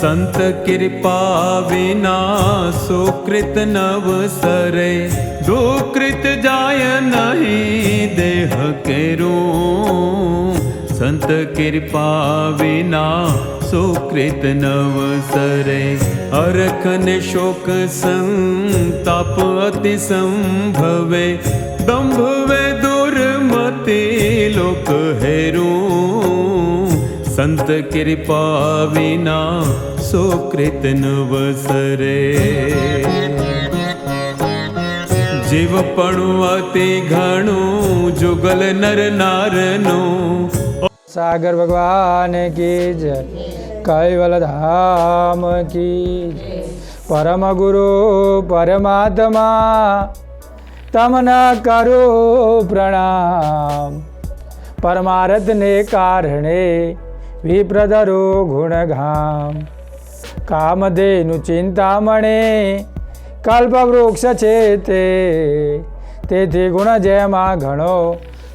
संत कृपा विना सुकृत नवसरे, दुकृत जाय नहीं देह केरू। संत कृपा विना सुकृत नवसरे, अरख ने शोक संताप अति संभवे, दंभ वे दुर्मति लोक हेरू। संत कृपा विना सुकृत नवसरे, जीवपणु अति घणु जुगल नर नारनु। सागर भगवान की जय, कैवल धाम की जय। परम गुरु परमात्मा तमना करो प्रणाम, परमार्थ ने कारणे विप्रधरो गुणघाम। कामधेनु चिंतामणे कल्पवृक्ष छे ते गुण जेमा घणो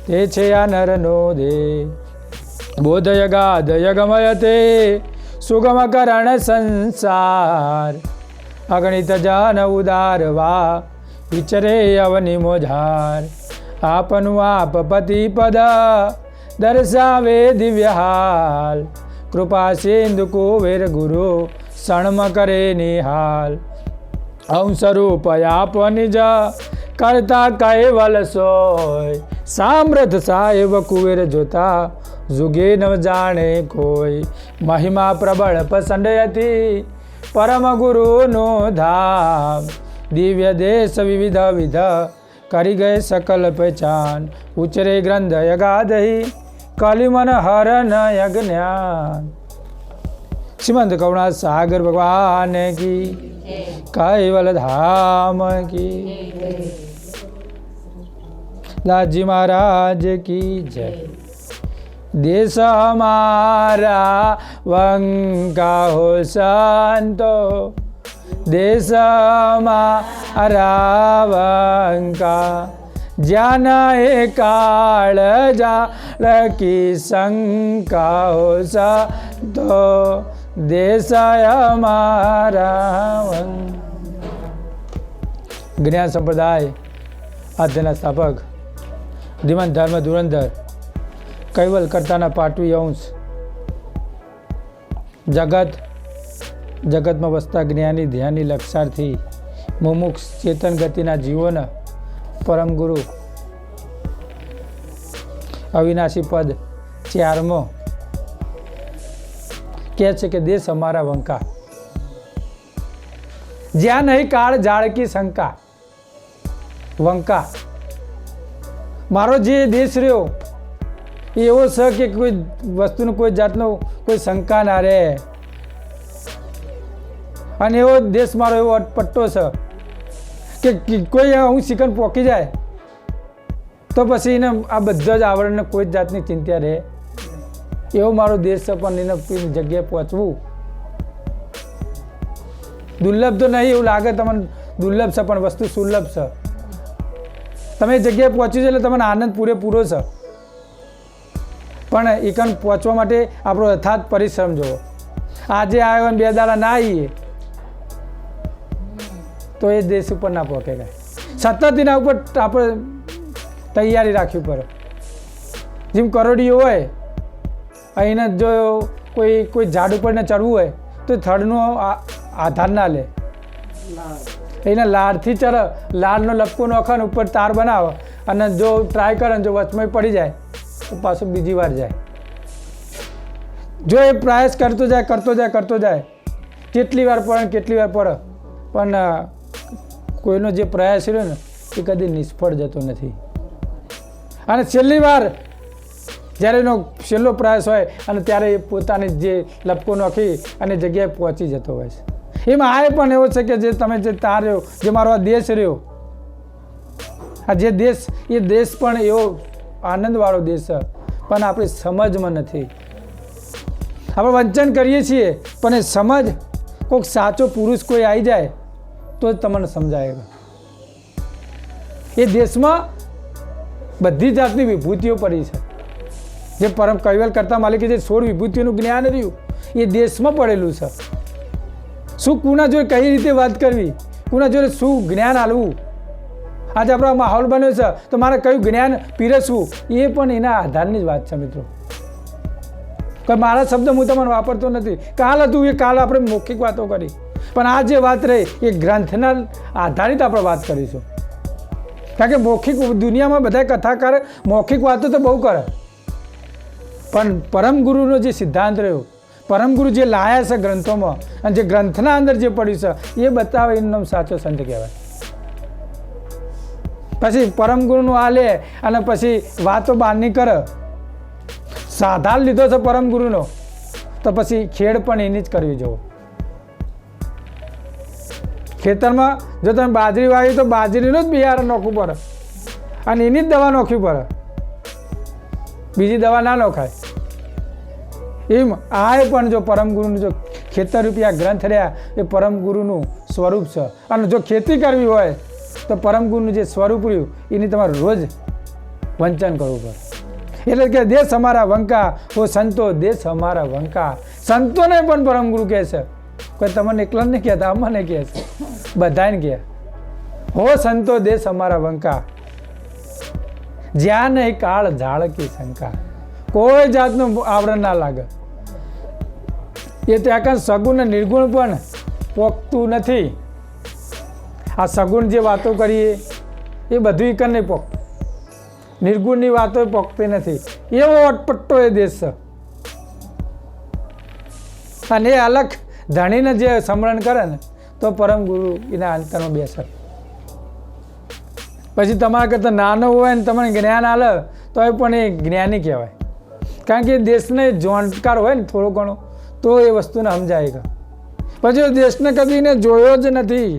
ते छे आ नरनो दे। बोधय गाधय गमयते सुगम करण संसार, अगणित जन उदारवा विचरे अवनि मोझार। आपनु आप पति पद दर्शावे दिव्य हाल, कृपा सिंधु कुबेर गुरु सणम करे निहाल। हम स्वरूप आप निज करता कैवल सोय, सामर्थ साहेब कुबेर जोता जुगे न जाने कोई। महिमा प्रबल पसंद अति परम गुरु नो धाम, दिव्य देश विविध विध करी गए सकल पहचान। उचरे ग्रंथ यगादही कलिमन हरन यज्ञान। श्रीमंत करुणा सागर भगवान की, कैवल धाम की, लाजी महाराज की जय। देश हमारा वंका हो संतो, देश हमारा वंका। ज्ञान काल जाल की शंका हो संतो, देश हमारा। ज्ञान संप्रदाय आद्यना स्थापक ધીમંત ધર્મ ધુરંધર કૈવલ કરતાના પાટવી અંશ, જગતમાં વસતા જ્ઞાની ધ્યાની લક્ષાર્થી મુમુક્ષ ચેતન ગતિના જીવોના પરમ ગુરુ અવિનાશી પદ 4મો કહે છે કે દેશ અમારા વંકા, જ્યાં નહીં કાળ જાળ की શંકા। વંકા મારો જે દેશ રહ્યો એ એવો છે કે કોઈ વસ્તુનો કોઈ જાતનો કોઈ શંકા ના રહે, અને એવો દેશ મારો એવો અટપટ્ટો છે કે કોઈ હું શિકન પોકી જાય તો પછી એને આ બધા જ આવરણને કોઈ જ જાતની ચિંતા રહે, એવો મારો દેશ છે। પણ એને જગ્યાએ પહોંચવું દુર્લભ તો નહીં, એવું લાગે તમને દુર્લભ છે પણ વસ્તુ સુલભ છે। તમે એ જગ્યાએ પહોંચ્યું છે એટલે તમને આનંદ પૂરેપૂરો છે, પણ એકન પહોંચવા માટે આપણો અથાત પરિશ્રમ જોવો। આજે આવ્યો ને 2 દાડા ના આવીએ તો એ દેશ ઉપર ના પહોંચે કાંઈ, સતત એના ઉપર આપણે તૈયારી રાખવી પડે। જેમ કરોડીઓ હોય, અહીંને જો કોઈ ઝાડ ઉપર ને ચડવું હોય તો થડનો આધાર ના લે, એના લાડથી ચડે, લાડનો લપકો નોખે ને ઉપર તાર બનાવે, અને જો ટ્રાય કરે ને જો વચમાં પડી જાય તો પાછો બીજી વાર જાય। જો એ પ્રયાસ કરતો જાય કેટલી વાર પડે પણ કોઈનો જે પ્રયાસ રહ્યો ને એ કદી નિષ્ફળ જતો નથી। અને છેલ્લી વાર જ્યારે એનો છેલ્લો પ્રયાસ હોય અને ત્યારે એ પોતાની જે લપકો નોખી અને જગ્યાએ પહોંચી જતો હોય છે। એમાં આ પણ એવો છે કે જે તમે જે તાર રહ્યો, જે મારો આ દેશ રહ્યો, આ જે દેશ, એ દેશ પણ એવો આનંદવાળો દેશ છે, પણ આપણી સમજમાં નથી। આપણે વંચન કરીએ છીએ પણ એ સમજ કોઈક સાચો પુરુષ કોઈ આવી જાય તો જ તમને સમજાય। એ દેશમાં બધી જાતની વિભૂતિઓ પડી છે, જે પરમ કૈવલ કરતા માલિકે જે 16 વિભૂતિઓનું જ્ઞાન રહ્યું એ દેશમાં પડેલું છે। શું કુના જોડે કઈ રીતે વાત કરવી, કુના જોડે શું જ્ઞાન આલવું. આજે આપણો માહોલ બન્યો છે તો મારે કયું જ્ઞાન પીરસવું એ પણ એના આધારની જ વાત છે મિત્રો. કોઈ મારા શબ્દ હું તમને વાપરતો નથી. કાલ હતું એ કાલ આપણે મૌખિક વાતો કરી, પણ આ જે વાત રહી એ ગ્રંથના આધારિત આપણે વાત કરીશું. કારણ કે મૌખિક દુનિયામાં બધા કથાકાર મૌખિક વાતો તો બહુ કરે, પણ પરમ ગુરુનો જે સિદ્ધાંત રહ્યો, પરમ ગુરુ જે લાયા છે ગ્રંથોમાં અને જે ગ્રંથના અંદર જે પડ્યું છે એ બતાવે એનું નામ સાચો સંત કહેવાય. પછી પરમ ગુરુનું આ લે અને પછી વાતો બહારની કરે. સાધાર લીધો છે પરમ ગુરુનો તો પછી ખેડ પણ એની જ કરવી જવો. ખેતરમાં જો તમે બાજરી વાવી તો બાજરીનું જ બિયારણ નાખવું પડે અને એની જ દવા નાખવી પડે, બીજી દવા ના નખાય. એમ આ પણ જો પરમ ગુરુનું જો ખેતર રૂપિયા ગ્રંથ રહ્યા એ પરમ ગુરુનું સ્વરૂપ છે. અને જો ખેતી કરવી હોય તો પરમ ગુરુનું જે સ્વરૂપ રહ્યું એની તમારે રોજ વંચન કરવું પડે. એટલે કે દેશ અમારા વંકા, ઓ સંતો દેશ અમારા વંકા. સંતોને પણ પરમ ગુરુ કહે છે, કોઈ તમને એકલા નહીં કહેતા, અમને કહે છે, બધાને કહે હો સંતો દેશ અમારા વંકા, જ્યાં નહીં કાળ ઝાડ કી શંકા. કોઈ જાતનું આવરણ ના લાગે. એ ત્યાં કાંઈ સગુણ અને નિર્ગુણ પણ પોખતું નથી. આ સગુણ જે વાતો કરીએ એ બધું એકન નહીં પોખતું, નિર્ગુણની વાતો પોખતી નથી. એવો અટપટ્ટો એ દેશ છે. અને એ અલગ ધણીને જે સ્મરણ કરે ને તો પરમ ગુરુ એના અંતરમાં બેસે. પછી તમારા કરતાં નાનો હોય ને તમને જ્ઞાન આલે તો એ પણ એ જ્ઞાની કહેવાય. કારણ કે દેશને જાણકાર હોય ને થોડો ઘણો તો એ વસ્તુને સમજાય કે પછી દેશને કદી એને જોયો જ નથી,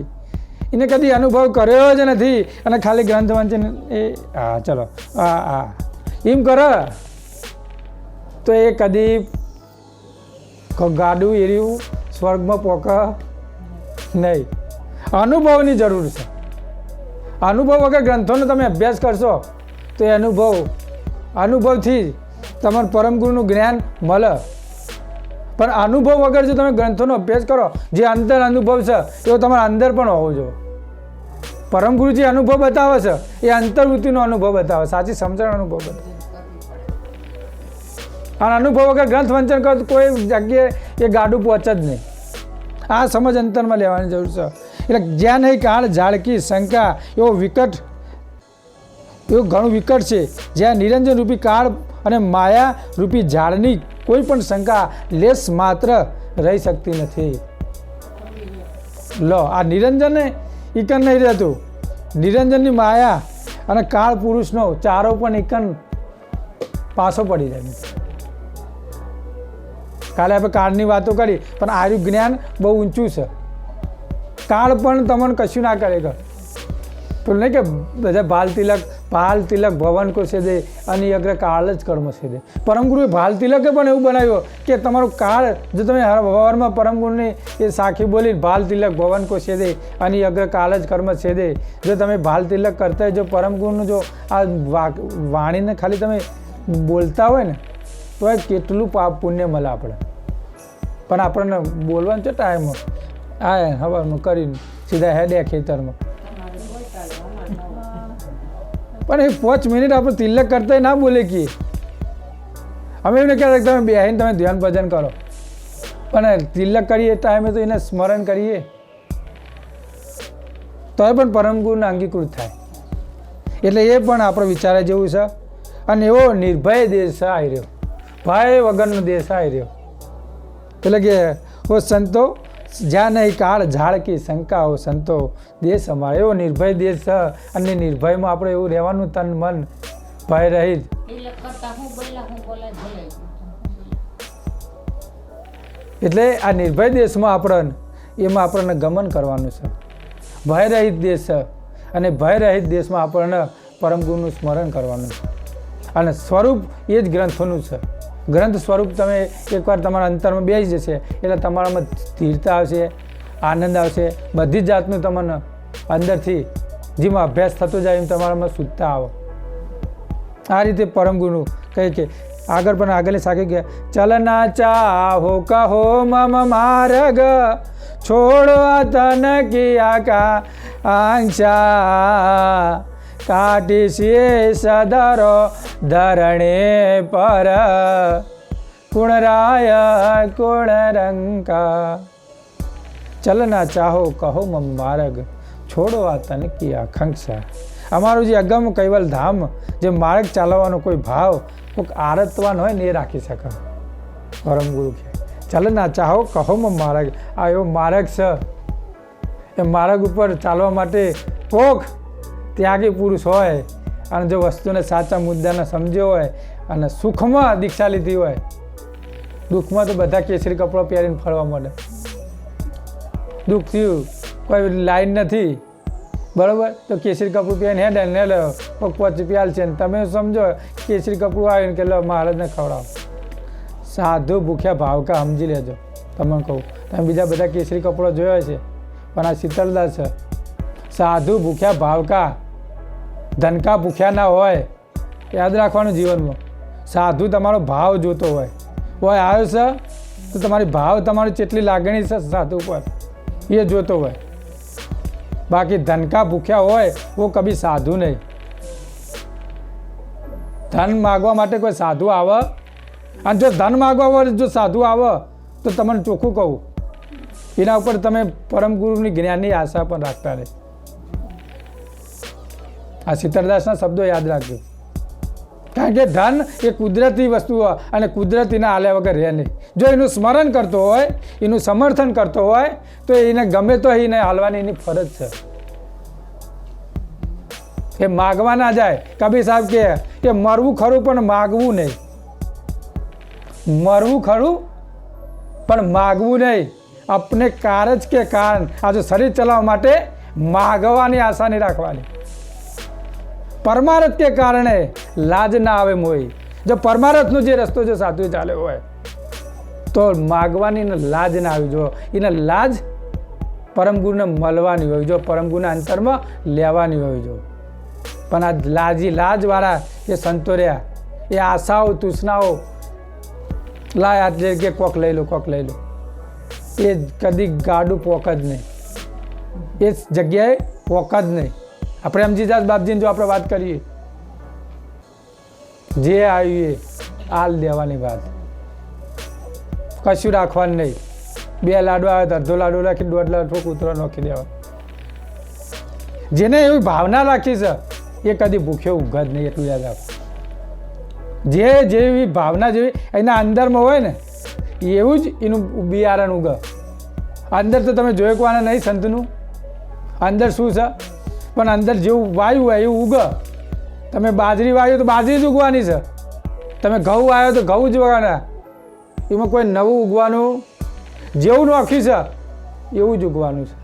એને કદી અનુભવ કર્યો જ નથી અને ખાલી ગ્રંથ વાંચીને એ હા ચલો હા એમ કરે તો એ કદી ગાડું એર્યું સ્વર્ગમાં પોકે નહીં. અનુભવની જરૂર છે. અનુભવ વગર ગ્રંથોનો તમે અભ્યાસ કરશો તો એ અનુભવથી તમારે પરમ ગુરુનું જ્ઞાન મળે. પણ અનુભવ વગર જો તમે ગ્રંથોનો અભ્યાસ કરો, જે અંતર અનુભવ છે એવો તમારા અંદર પણ હોવો જોઈએ. પરમ ગુરુ જે અનુભવ બતાવે છે એ અંતર્વૃત્તિનો અનુભવ બતાવે, સાચી સમજણ અનુભવ બતાવે. અને અનુભવ વગર ગ્રંથ વંચન કરો તો કોઈ જગ્યાએ એ ગાડું પહોંચે જ નહીં. આ સમજ અંતરમાં લેવાની જરૂર છે. એટલે જ્યાં નહીં કાળ ઝાડકી શંકા એવું ઘણું વિકટ છે. જ્યાં નિરંજન રૂપી કાળ અને માયા રૂપી ઝાડની કોઈ પણ શંકા લેશ માત્ર રહી શકતી નથી. લો આ નિરંજન ઇકન નહીં રહેતું. નિરંજનની માયા અને કાળ પુરુષનો ચારો પણ ઇકન પાછો પડી જાય. કાલે આપણે કાળની વાતો કરી પણ આર્યું જ્ઞાન બહુ ઊંચું છે. કાળ પણ તમને કશું ના કરે કે પેલું નહીં કે બધા ભાલ તિલક ભવન કો છે દે અને અગ્ર કાળ જ કર્મ છે દે. પરમગુરુએ ભાલ તિલકે પણ એવું બનાવ્યું કે તમારું કાળ જો તમે હવારમાં પરમગુરુની એ સાખી બોલી ભાલ તિલક ભવન કો છે દે અને અગ્ર કાળ જ કર્મ છે દે. જો તમે ભાલ તિલક કરતા જો પરમગુરુનું જો આ વાણીને ખાલી તમે બોલતા હોય ને તો એ કેટલું પાપ પુણ્ય મળે આપણે. પણ આપણને બોલવાનો છે ટાઈમ આ હવામાં કરીને સીધા હેડ્યા ખેતરમાં. પણ એ 5 મિનિટ આપણે તિલક કરતા ના બોલે કે અમે એમને કહેતા તમે બેહીને તમે ધ્યાન ભજન કરો, પણ તિલક કરીએ ટાઈમે તો એને સ્મરણ કરીએ તો એ પણ પરમ ગુરુને અંગીકૃત થાય. એટલે એ પણ આપણે વિચારે જેવું છે. અને એવો નિર્ભય દેશ આવી રહ્યો, ભય વગરનો દેશ આવી રહ્યો. એટલે કે ઓ સંતો જ્યાં નહીં કાળ ઝાડ કી શંકા, ઓ સંતો દેશ અમારો એવો નિર્ભય દેશ છે. અને નિર્ભયમાં આપણે એવું રહેવાનું તન મન ભય રહિત. એટલે આ નિર્ભય દેશમાં એમાં આપણને ગમન કરવાનું છે. ભય રહિત દેશ છે અને ભય રહિત દેશમાં આપણને પરમ ગુરુનું સ્મરણ કરવાનું છે. અને સ્વરૂપ એ જ ગ્રંથોનું છે. ગ્રંથ સ્વરૂપ તમે એકવાર તમારા અંતરમાં બેસી જશે એટલે તમારામાં સ્થિરતા આવશે, આનંદ આવશે, બધી જ જાતનું તમને અંદરથી જેમાં અભ્યાસ થતો જાય એમ તમારામાં શુદ્ધતા આવે. આ રીતે પરમ ગુરુ કહે કે આગળ પણ આગળ સાખી ગયા ચલના ચાહો કહો મમ માર્ગ છોડવા તન કી આકાંક્ષા કાટી શેષ ધરો ધરણે પર કુણરાય કુણરંકા ચલના ચાહો કહો મમ માર્ગ છોડવા તન કી આકાંક્ષા. અમારું જે અગમ કૈવલ ધામ, જે માર્ગ ચાલવાનો કોઈ ભાવ, કોઈક આરતવાન હોય ને એ રાખી શકે. પરમ ગુરુ કહે ચલના ચાહો કહો મમ માર્ગ. આ એવો માર્ગ છે, એ માર્ગ ઉપર ચાલવા માટે કોક ત્યાગી પુરુષ હોય અને જો વસ્તુને સાચા મુદ્દાને સમજ્યો હોય અને સુખમાં દીક્ષા લીધી હોય. દુઃખમાં તો બધા કેસરી કપડો પહેરીને ફરવા માંડે. દુઃખ થયું, કોઈ લાઈન નથી, બરાબર, તો કેસરી કપડું પહેરીને હેડે ને લે પોચ પ્યાલ છે ને તમે સમજો કેસરી કપડું આવીને કે લો મહારાજને ખવડાવો. સાધુ ભૂખ્યા ભાવકા સમજી લેજો. તમને કહું, તમે બીજા બધા કેસરી કપડો જોયો છે, પણ આ શીતળદાસ છે. સાધુ ભૂખ્યા ભાવકા, ધનકા ભૂખ્યા ના હોય. યાદ રાખવાનું જીવનમાં. સાધુ તમારો ભાવ જોતો હોય આવ્યો છે તો તમારી ભાવ, તમારી કેટલી લાગણી છે સાધુ પર એ જોતો હોય. બાકી ધનકા ભૂખ્યા હોય वो કભી સાધુ નહીં. ધન માગવા માટે કોઈ સાધુ આવે, અને જો ધન માગવા હોય જો સાધુ આવે તો તમને ચોખ્ખું કહું, એના ઉપર તમે પરમ ગુરુની જ્ઞાનની આશા પણ રાખતા રહે. આ શીતળદાસના શબ્દો યાદ રાખજો. કારણ કે ધન એ કુદરતી વસ્તુ અને કુદરતીના આલ્યા વગર રહે નહીં. જો એનું સ્મરણ કરતો હોય, એનું સમર્થન કરતો હોય તો એને ગમે તો એને હાલવાની એની ફરજ છે. એ માગવા ના જાય. કબીર સાહેબ કે મરવું ખરું પણ માગવું નહીં. મરવું ખરું પણ માગવું નહીં. अपने कारज के कारण આ જો શરીર ચલાવવા માટે માગવાની આશા નહીં રાખવાની. પરમારથ કે કારણે લાજ ના આવે મોય. જો પરમારથનો જે રસ્તો જો સાધુ ચાલ્યો હોય તો માગવાની લાજ ના આવી જો. એને લાજ પરમગુરુને મળવાની હોય જો, પરમગુરુના અંતરમાં લેવાની હોય જો. પણ આ લાજવાળા એ સંતો રહ્યા, એ આશાઓ તૃષ્ણાઓ લાય આ જગ્યાએ કોક લઈ લો, કોક લઈ લો, એ કદી ગાડું પોક જ નહીં. એ જગ્યાએ પોક જ નહીં. આપણે અમજીદાસ બાપજીને જો આપણે વાત કરીએ, જે આવીએ આલ દેવાની વાત, કશું રાખવાનું નહીં. 2 લાડુ આવે તો અડધો લાડુ રાખી, 1.5 લાડુ કૂતરો નાખી દેવા. જેને એવી ભાવના રાખી છે એ કદી ભૂખ્યો ઊંઘ જ નહીં. એટલું યાદ રાખો. જેવી ભાવના જેવી એના અંદરમાં હોય ને એવું જ એનું બિયારણ ઉગે. અંદર તો તમે જોઈકવાના નહીં સંતનું અંદર શું છે, પણ અંદર જેવું વાયુ હોય એવું ઉગે. તમે બાજરી વાયો તો બાજરી જ ઉગવાની છે. તમે ઘઉં વાયો તો ઘઉં જ ઉગવાના. એમાં કોઈ નવું ઉગવાનું, જેવું નાખ્યું છે એવું જ ઉગવાનું છે.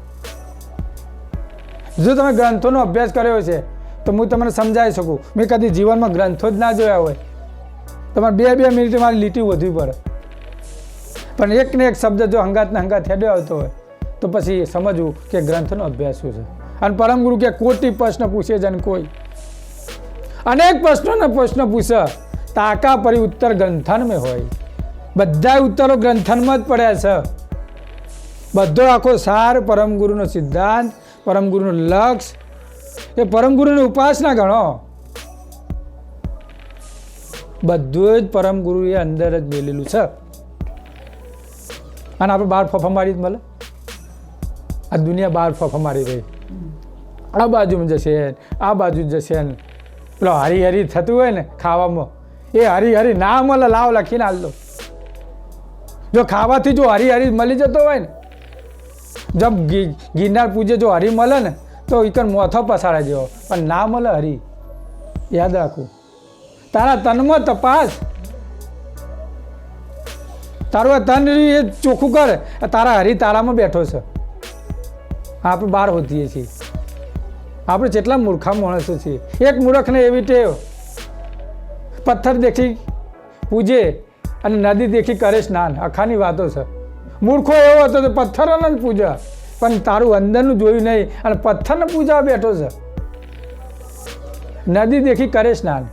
જો તમે ગ્રંથોનો અભ્યાસ કર્યો છે તો હું તમને સમજાવી શકું. મેં કદી જીવનમાં ગ્રંથો જ ના જોયા હોય. તમારે 2 મિનિટ મારી લીટી વધવી પડે, પણ એક ને એક શબ્દ જો હંગાતને હંગાત હેડ્યો આવતો હોય તો પછી સમજવું કે ગ્રંથનો અભ્યાસ શું છે. અને પરમ ગુરુ કે કોટી પ્રશ્ન પૂછે જન કોઈ, અનેક પ્રશ્ન પૂછે તાકા પરી ઉત્તર ગ્રંથન મેં હોય. બધા ઉત્તરો ગ્રંથનમાં જ પડ્યા છે. બધો આખો સાર પરમ ગુરુનો સિદ્ધાંત, પરમ ગુરુનું લક્ષ્ય, એ પરમ ગુરુની ઉપાસના ગણો. બધું જ પરમ ગુરુ એ અંદર જ બેલેલું છે. અને આપણે બહાર ફફા મારી જ મળે. આ દુનિયા બહાર ફફા મારી રહી, આ બાજુ જશે, આ બાજુ જશે. પેલો હરી થતું હોય ને ખાવામાં, એ હરી ના મળે, લાવ લખીને હાલ દો. જો ખાવાથી જો હરી મળી જતો હોય ને, જબ ગિરનાર પૂજે જો હરી મળે ને તો એકન મોથો પસાડા જેવો, પણ ના મળે હરી. યાદ રાખવું. તારા તનમાં તપાસ, તારું તન એ ચોખ્ખું કરે. તારા હરી તારામાં બેઠો છે. આપણે બહાર હોતીએ છીએ. આપણે જેટલા મૂર્ખા માણસો છીએ. એક મૂર્ખને એવી ટેવ, પથ્થર દેખી પૂજે અને નદી દેખી કરે સ્નાન. અખાની વાતો છે. મૂર્ખો એવો હતો તો પથ્થરોને જ પૂજા, પણ તારું અંદરનું જોયું નહીં અને પથ્થરને પૂજા બેઠો છે. નદી દેખી કરે સ્નાન.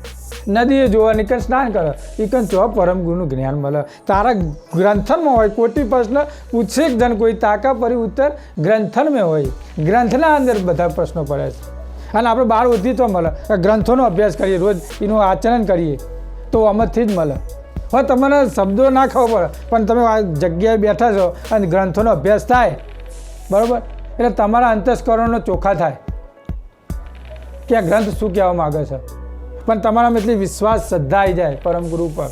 નદીએ જોવા નીકળ સ્નાન કરે એ કન જો પરમ ગુરુનું જ્ઞાન મળે તારા ગ્રંથનમાં હોય કોટી પ્રશ્ન પૂછે જન કોઈ તાકા પરી ઉત્તર ગ્રંથનમાં હોય ગ્રંથના અંદર બધા પ્રશ્નો પડે છે અને આપણે બહાર ઉધી તો મળે ગ્રંથોનો અભ્યાસ કરીએ રોજ એનું આચરણ કરીએ તો અમરથી જ મળે હવે તમને શબ્દો ના ખબર પડે પણ તમે આ જગ્યાએ બેઠા છો અને ગ્રંથોનો અભ્યાસ થાય બરાબર એટલે તમારા અંતસ્કરણનો ચોખ્ખા થાય કે આ ગ્રંથ શું કહેવા માગે છે પણ તમારામાં એટલી વિશ્વાસ શ્રદ્ધા આવી જાય પરમ ગુરુ પર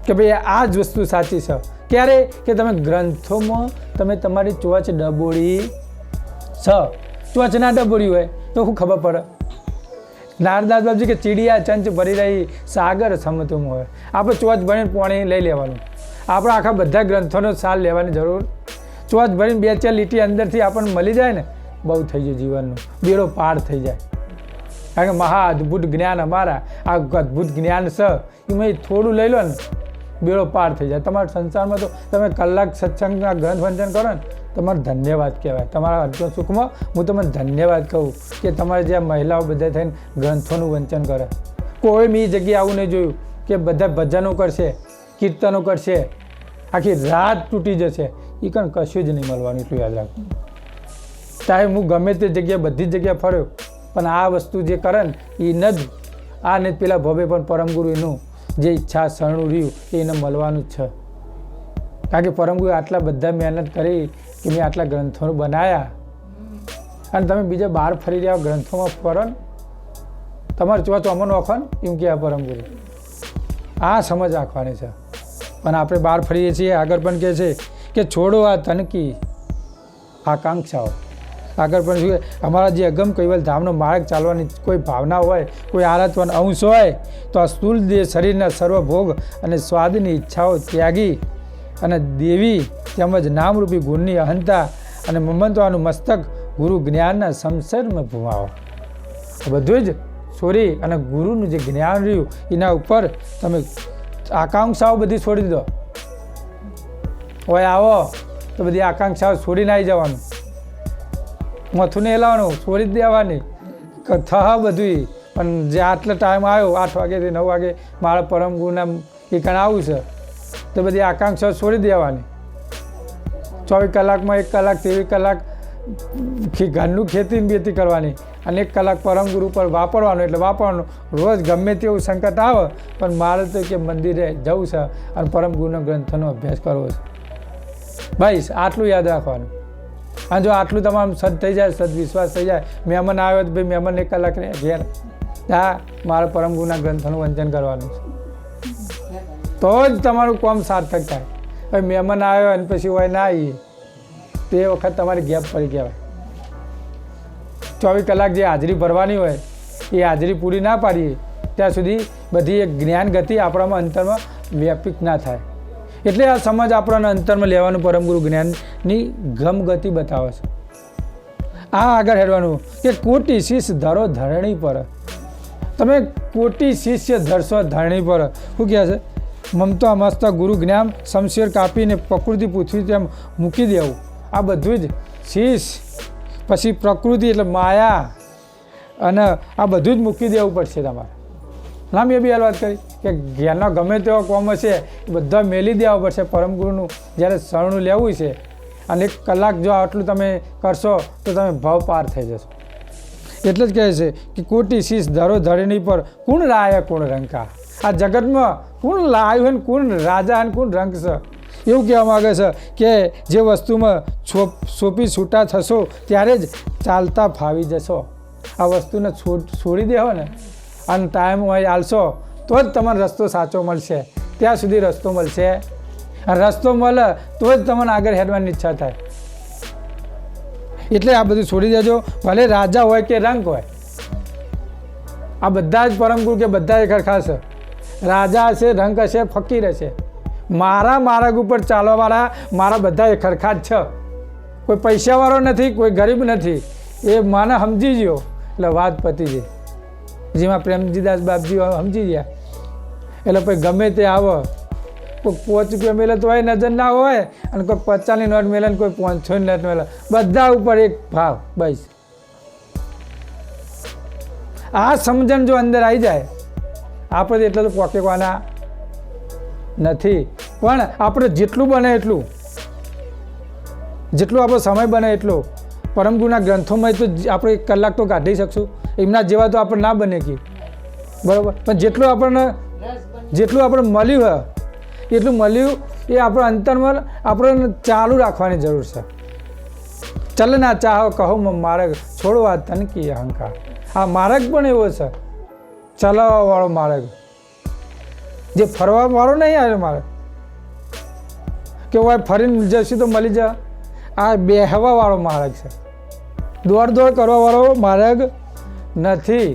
કે ભાઈ આ જ વસ્તુ સાચી છે ક્યારે કે તમે ગ્રંથોમાં તમે તમારી ચોચ ડબોળી છે ચોચ ના ડબોળી હોય તો શું ખબર પડે નારદાસ બાપજી કે ચીડિયા ચંચ ભરી રહી સાગર સમતુમ હોય આપણે ચોચ ભરીને પાણી લઈ લેવાનું આપણે આખા બધા ગ્રંથોનો સાલ લેવાની જરૂર ચોચ ભરીને 2-4 લીટી અંદરથી આપણને મળી જાય ને બહુ થઈ જાય જીવનનું બેડો પાર થઈ જાય કારણ કે મહા અદ્ભુત જ્ઞાન અમારા આ અદ્ભુત જ્ઞાન છે એમાં થોડું લઈ લો ને બેડો પાર થઈ જાય તમારા સંસારમાં તો તમે કલાક સત્સંગના ગ્રંથ વંચન કરો ને તમારો ધન્યવાદ કહેવાય તમારા અર્જુન સુખમાં હું તમને ધન્યવાદ કહું કે તમારે જે મહિલાઓ બધા થઈને ગ્રંથોનું વંચન કરે કોઈ બી જગ્યાએ આવું નહીં જોયું કે બધા ભજનો કરશે કીર્તનો કરશે આખી રાત તૂટી જશે એ કણ કશું જ નહીં મળવાનું એટલું યાદ રાખવું ચાહે હું ગમે તે જગ્યાએ બધી જ જગ્યાએ ફર્યો પણ આ વસ્તુ જે કરે ને એ ન જ આ ને પેલા ભવે પણ પરમગુરુ એનું જે ઈચ્છા શરણું રહ્યું એને મળવાનું જ છે કારણ કે પરમગુરુએ આટલા બધા મહેનત કરી કે મેં આટલા ગ્રંથો બનાવ્યા અને તમે બીજા બહાર ફરી રહ્યા ગ્રંથોમાં ફરો ને તમારે ચોથ અમન ઓખો ને એમ કે પરમગુરુ આ સમજ રાખવાની છે પણ આપણે બહાર ફરીએ છીએ આગળ પણ કહે છે કે છોડો આ તનકી આકાંક્ષાઓ આગળ પણ શું અમારા જે અગમ કૈવલ ધામનો માર્ગ ચાલવાની કોઈ ભાવના હોય કોઈ આરાધવાન અંશ હોય તો આ સ્થૂલ દેહ શરીરના સર્વભોગ અને સ્વાદની ઈચ્છાઓ ત્યાગી અને દેવી તેમજ નામરૂપી ગુણની અહંતા અને મમત્વાનું મસ્તક ગુરુ જ્ઞાનના સંસર્ગમાં ભૂમાવો બધું જ છોડી અને ગુરુનું જે જ્ઞાન રહ્યું એના ઉપર તમે આકાંક્ષાઓ બધી છોડી દો હોય આવો તો બધી આકાંક્ષાઓ છોડીને આવી જવાનું મથું નહીં લાવવાનું છોડી જ દેવાની થહ બધું પણ જે આટલો ટાઈમ આવ્યો 8 વાગ્યાથી 9 વાગે મારા પરમ ગુરુના ઠેકાણે આવું છે તો બધી આકાંક્ષાઓ છોડી દેવાની 24 કલાકમાં 1 કલાક 23 કલાક ઘરનું ખેતી બેતી કરવાની અને 1 કલાક પરમ ગુરુ પર વાપરવાનું એટલે વાપરવાનું રોજ ગમે તેવું સંકટ આવે પણ મારે તો કે મંદિરે જવું છે અને પરમ ગુરુના ગ્રંથોનો અભ્યાસ કરવો છે ભાઈ આટલું યાદ રાખવાનું અને જો આટલું તમારું સદ થઈ જાય સદવિશ્વાસ થઈ જાય મહેમાન આવ્યો તો ભાઈ મહેમાન 1 કલાક રહે ઘેર હા મારા પરમ ગુરુના ગ્રંથોનું વંચન કરવાનું છે તો જ તમારું કામ સાર્થક થાય ભાઈ મહેમાન આવ્યો અને પછી હોય ના આવીએ તે વખત તમારી ગેપ પડી કહેવાય 24 કલાક જે હાજરી ભરવાની હોય એ હાજરી પૂરી ના પાડીએ ત્યાં સુધી બધી એક જ્ઞાન ગતિ આપણામાં અંતરમાં વ્યાપિત ના થાય એટલે આ સમજ આપણને અંતરમાં લેવાનું પરમગુરુ જ્ઞાનની ગમ ગતિ બતાવે છે આ આગળ હેડવાનું કે કોટી શિષ્ય ધરો ધરણી પર તમે કોટી શિષ્ય ધરશો ધરણી પર શું કહે છે મમતા મસ્ત ગુરુ જ્ઞાન શમશેર કાપીને પ્રકૃતિ પૃથ્વી તેમ મૂકી દેવું આ બધું જ શીશ પછી પ્રકૃતિ એટલે માયા અને આ બધું જ મૂકી દેવું પડશે તમારે ના મેં બી વાત કરી કે જ્ઞાનનો ગમે તેવો કોમ હશે એ બધા મેલી દેવા પડશે પરમગુરુનું જ્યારે શરણું લેવું છે અને 1 કલાક જો આટલું તમે કરશો તો તમે ભાવ પાર થઈ જશો એટલે જ કહે છે કે કોટી શીશ ધરો ધરણી પર કોણ રાય કોણ રંકા આ જગતમાં કોણ લાયું હોય ને કોણ રાજા અને કોણ રંક છે એવું કહેવા માગે છે કે જે વસ્તુમાં સોંપી છૂટા થશો ત્યારે જ ચાલતા ફાવી જશો આ વસ્તુને છોડી દેવો ને અને ટાઈમ હોય આલશો તો જ તમારો રસ્તો સાચો મળશે ત્યાં સુધી રસ્તો મળશે અને રસ્તો મળે તો જ તમને આગળ હેડવાની ઈચ્છા થાય એટલે આ બધું છોડી દેજો ભલે રાજા હોય કે રંક હોય આ બધા જ પરમગુરુ કે બધા એક સરખા છે રાજા હશે રંક હશે ફકીર હશે મારા માર્ગ ઉપર ચાલવાવાળા મારા બધા એક સરખા જ છે કોઈ પૈસાવાળો નથી કોઈ ગરીબ નથી એ મને સમજી ગયો એટલે વાત પતી જાય જેમાં પ્રેમજીદાસ બાપજી સમજી ગયા એટલે પછી ગમે તે આવે કોઈ 5 રૂપિયા મેલે તો હોય નજર ના હોય અને કોઈ 50ની નોટ મેલે ને કોઈ 500ની નોટ મેલે બધા ઉપર એક ભાવ બસ આ સમજણ જો અંદર આવી જાય આપણે એટલા તો પોકેવાના નથી. પણ આપણે જેટલું બને એટલું, જેટલો આપણો સમય બને એટલો પરમ ગુરુના ગ્રંથોમાં તો આપણે 1 કલાક તો કાઢી શકશું. એમના જેવા તો આપણે ના બને કે બરાબર. પણ જેટલું આપણે મળ્યું હોય એટલું મળ્યું એ આપણા અંતરમાં આપણે ચાલુ રાખવાની જરૂર છે. ચલ ના ચાહો કહો માર્ગ છોડવા તનકી અહંકાર. આ માર્ગ પણ એવો છે ચલાવવાવાળો માર્ગ, જે ફરવાવાળો નહીં આવે માર્ગ કે હોય ફરીને જશું તો મળી જાય. આ બેહવાવાળો માર્ગ છે, દોડ કરવાવાળો માર્ગ નથી